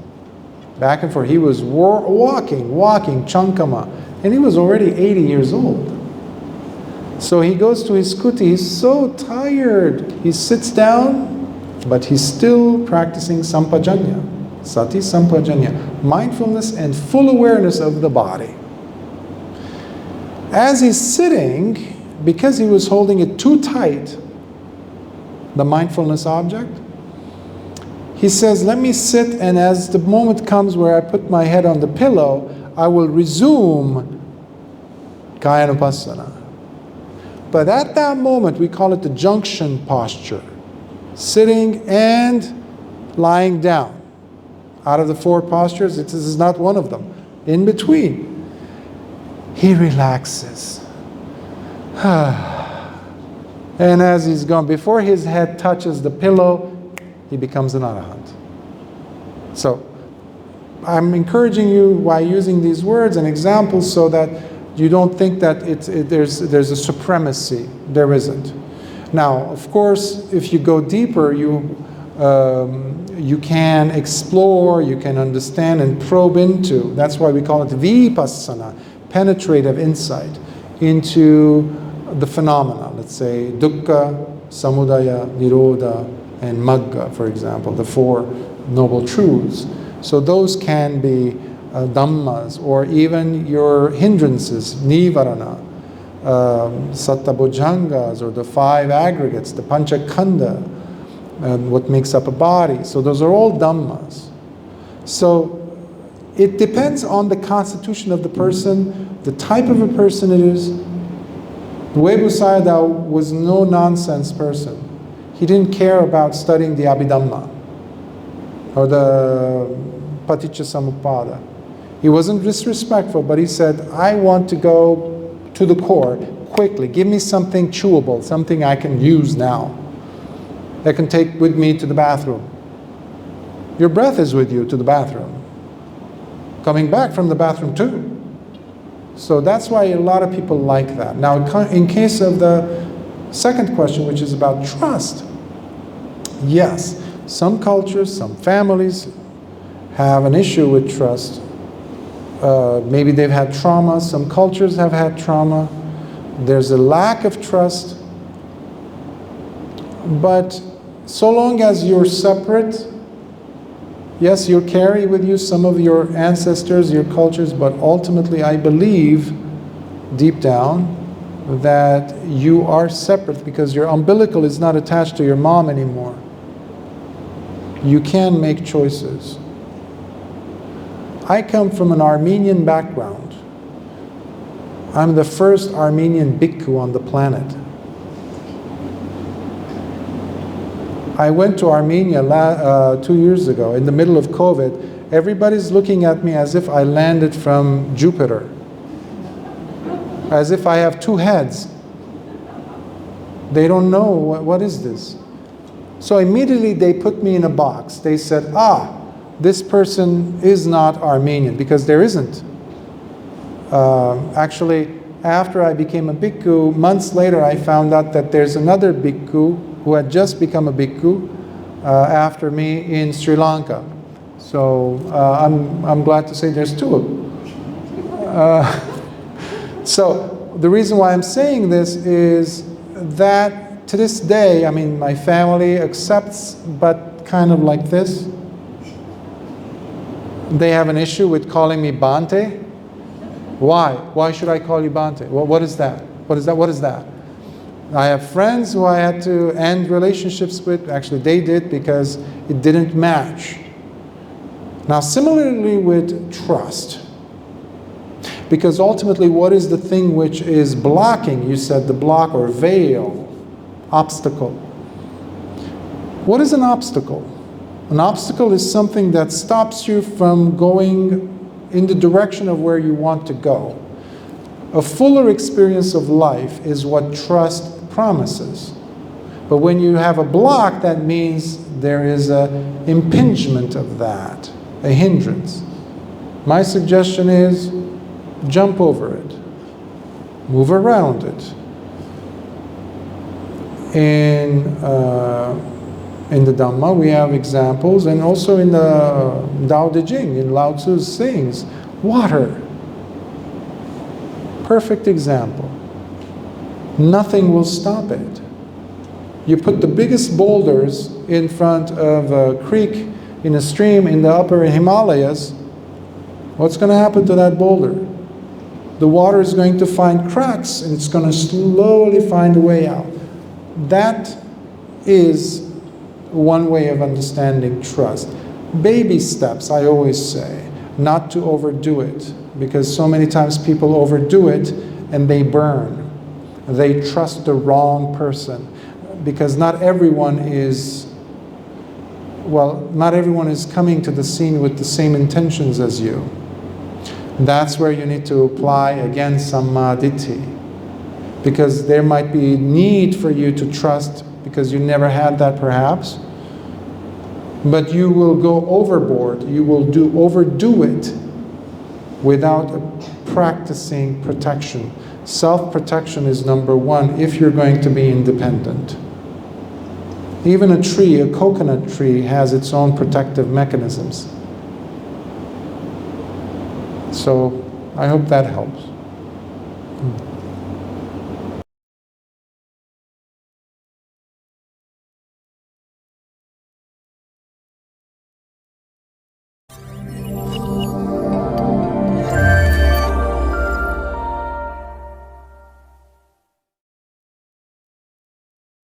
Back and forth. He was walking, chankama, and he was already 80 years old. So he goes to his kuti, he's so tired. He sits down, but he's still practicing sampajanya, sati sampajanya, mindfulness and full awareness of the body. As he's sitting, because he was holding it too tight, the mindfulness object, he says, let me sit, and as the moment comes where I put my head on the pillow, I will resume Kayanupassana. But at that moment, we call it the junction posture. Sitting and lying down. Out of the 4 postures, this is not one of them. In between, he relaxes. And as he's gone, before his head touches the pillow, he becomes an arahant. So, I'm encouraging you by using these words and examples so that you don't think that there's a supremacy. There isn't. Now, of course, if you go deeper, you can explore, you can understand and probe into. That's why we call it vipassana, penetrative insight into the phenomena. Let's say dukkha, samudaya, nirodha, and magga, for example, the 4 noble truths. So those can be dhammas, or even your hindrances, nivarana, sattabojjhangas, or the 5 aggregates, the panchakanda, what makes up a body. So those are all dhammas. So it depends on the constitution of the person, the type of a person it is. Webu Sayadaw was no nonsense person. He didn't care about studying the Abhidhamma or the Paticca Samuppada. He wasn't disrespectful, but he said, I want to go to the core quickly. Give me something chewable, something I can use now. I can take with me to the bathroom. Your breath is with you to the bathroom. Coming back from the bathroom too. So that's why a lot of people like that. Now, in case of the second question, which is about trust, yes, some cultures, some families have an issue with trust. Maybe they've had trauma. Some cultures have had trauma. There's a lack of trust. But so long as you're separate, yes, you carry with you some of your ancestors, your cultures, but ultimately I believe deep down that you are separate because your umbilical is not attached to your mom anymore. You can make choices. I come from an Armenian background. I'm the first Armenian bhikkhu on the planet. I went to Armenia 2 years ago in the middle of COVID. Everybody's looking at me as if I landed from Jupiter. As if I have 2 heads. They don't know what is this. So immediately they put me in a box. They said, this person is not Armenian, because there isn't. Actually, after I became a bhikkhu, months later I found out that there's another bhikkhu who had just become a bhikkhu after me in Sri Lanka. So I'm glad to say there's two of them. So the reason why I'm saying this is that to this day, I mean, my family accepts, but kind of like this. They have an issue with calling me Bhante. Why? Why should I call you Bhante? Well, what is that? What is that? What is that? I have friends who I had to end relationships with. Actually, they did because it didn't match. Now, similarly with trust. Because ultimately, what is the thing which is blocking? You said the block or veil, obstacle. What is an obstacle? An obstacle is something that stops you from going in the direction of where you want to go. A fuller experience of life is what trust promises. But when you have a block, that means there is an impingement of that, a hindrance. My suggestion is jump over it, move around it. In the Dhamma, we have examples, and also in the Tao Te Ching, in Lao Tzu's sayings, water. Perfect example. Nothing will stop it. You put the biggest boulders in front of a creek, in a stream, in the upper Himalayas, what's going to happen to that boulder? The water is going to find cracks, and it's going to slowly find a way out. That is one way of understanding trust. Baby steps, I always say, not to overdo it, because so many times people overdo it and they burn. They trust the wrong person, because not everyone is coming to the scene with the same intentions as you. That's where you need to apply, again, Samma Ditthi, because there might be need for you to trust because you never had that perhaps, but you will go overboard, you will overdo it without practicing protection. Self-protection is number one if you're going to be independent. Even a tree, a coconut tree, has its own protective mechanisms. So I hope that helps.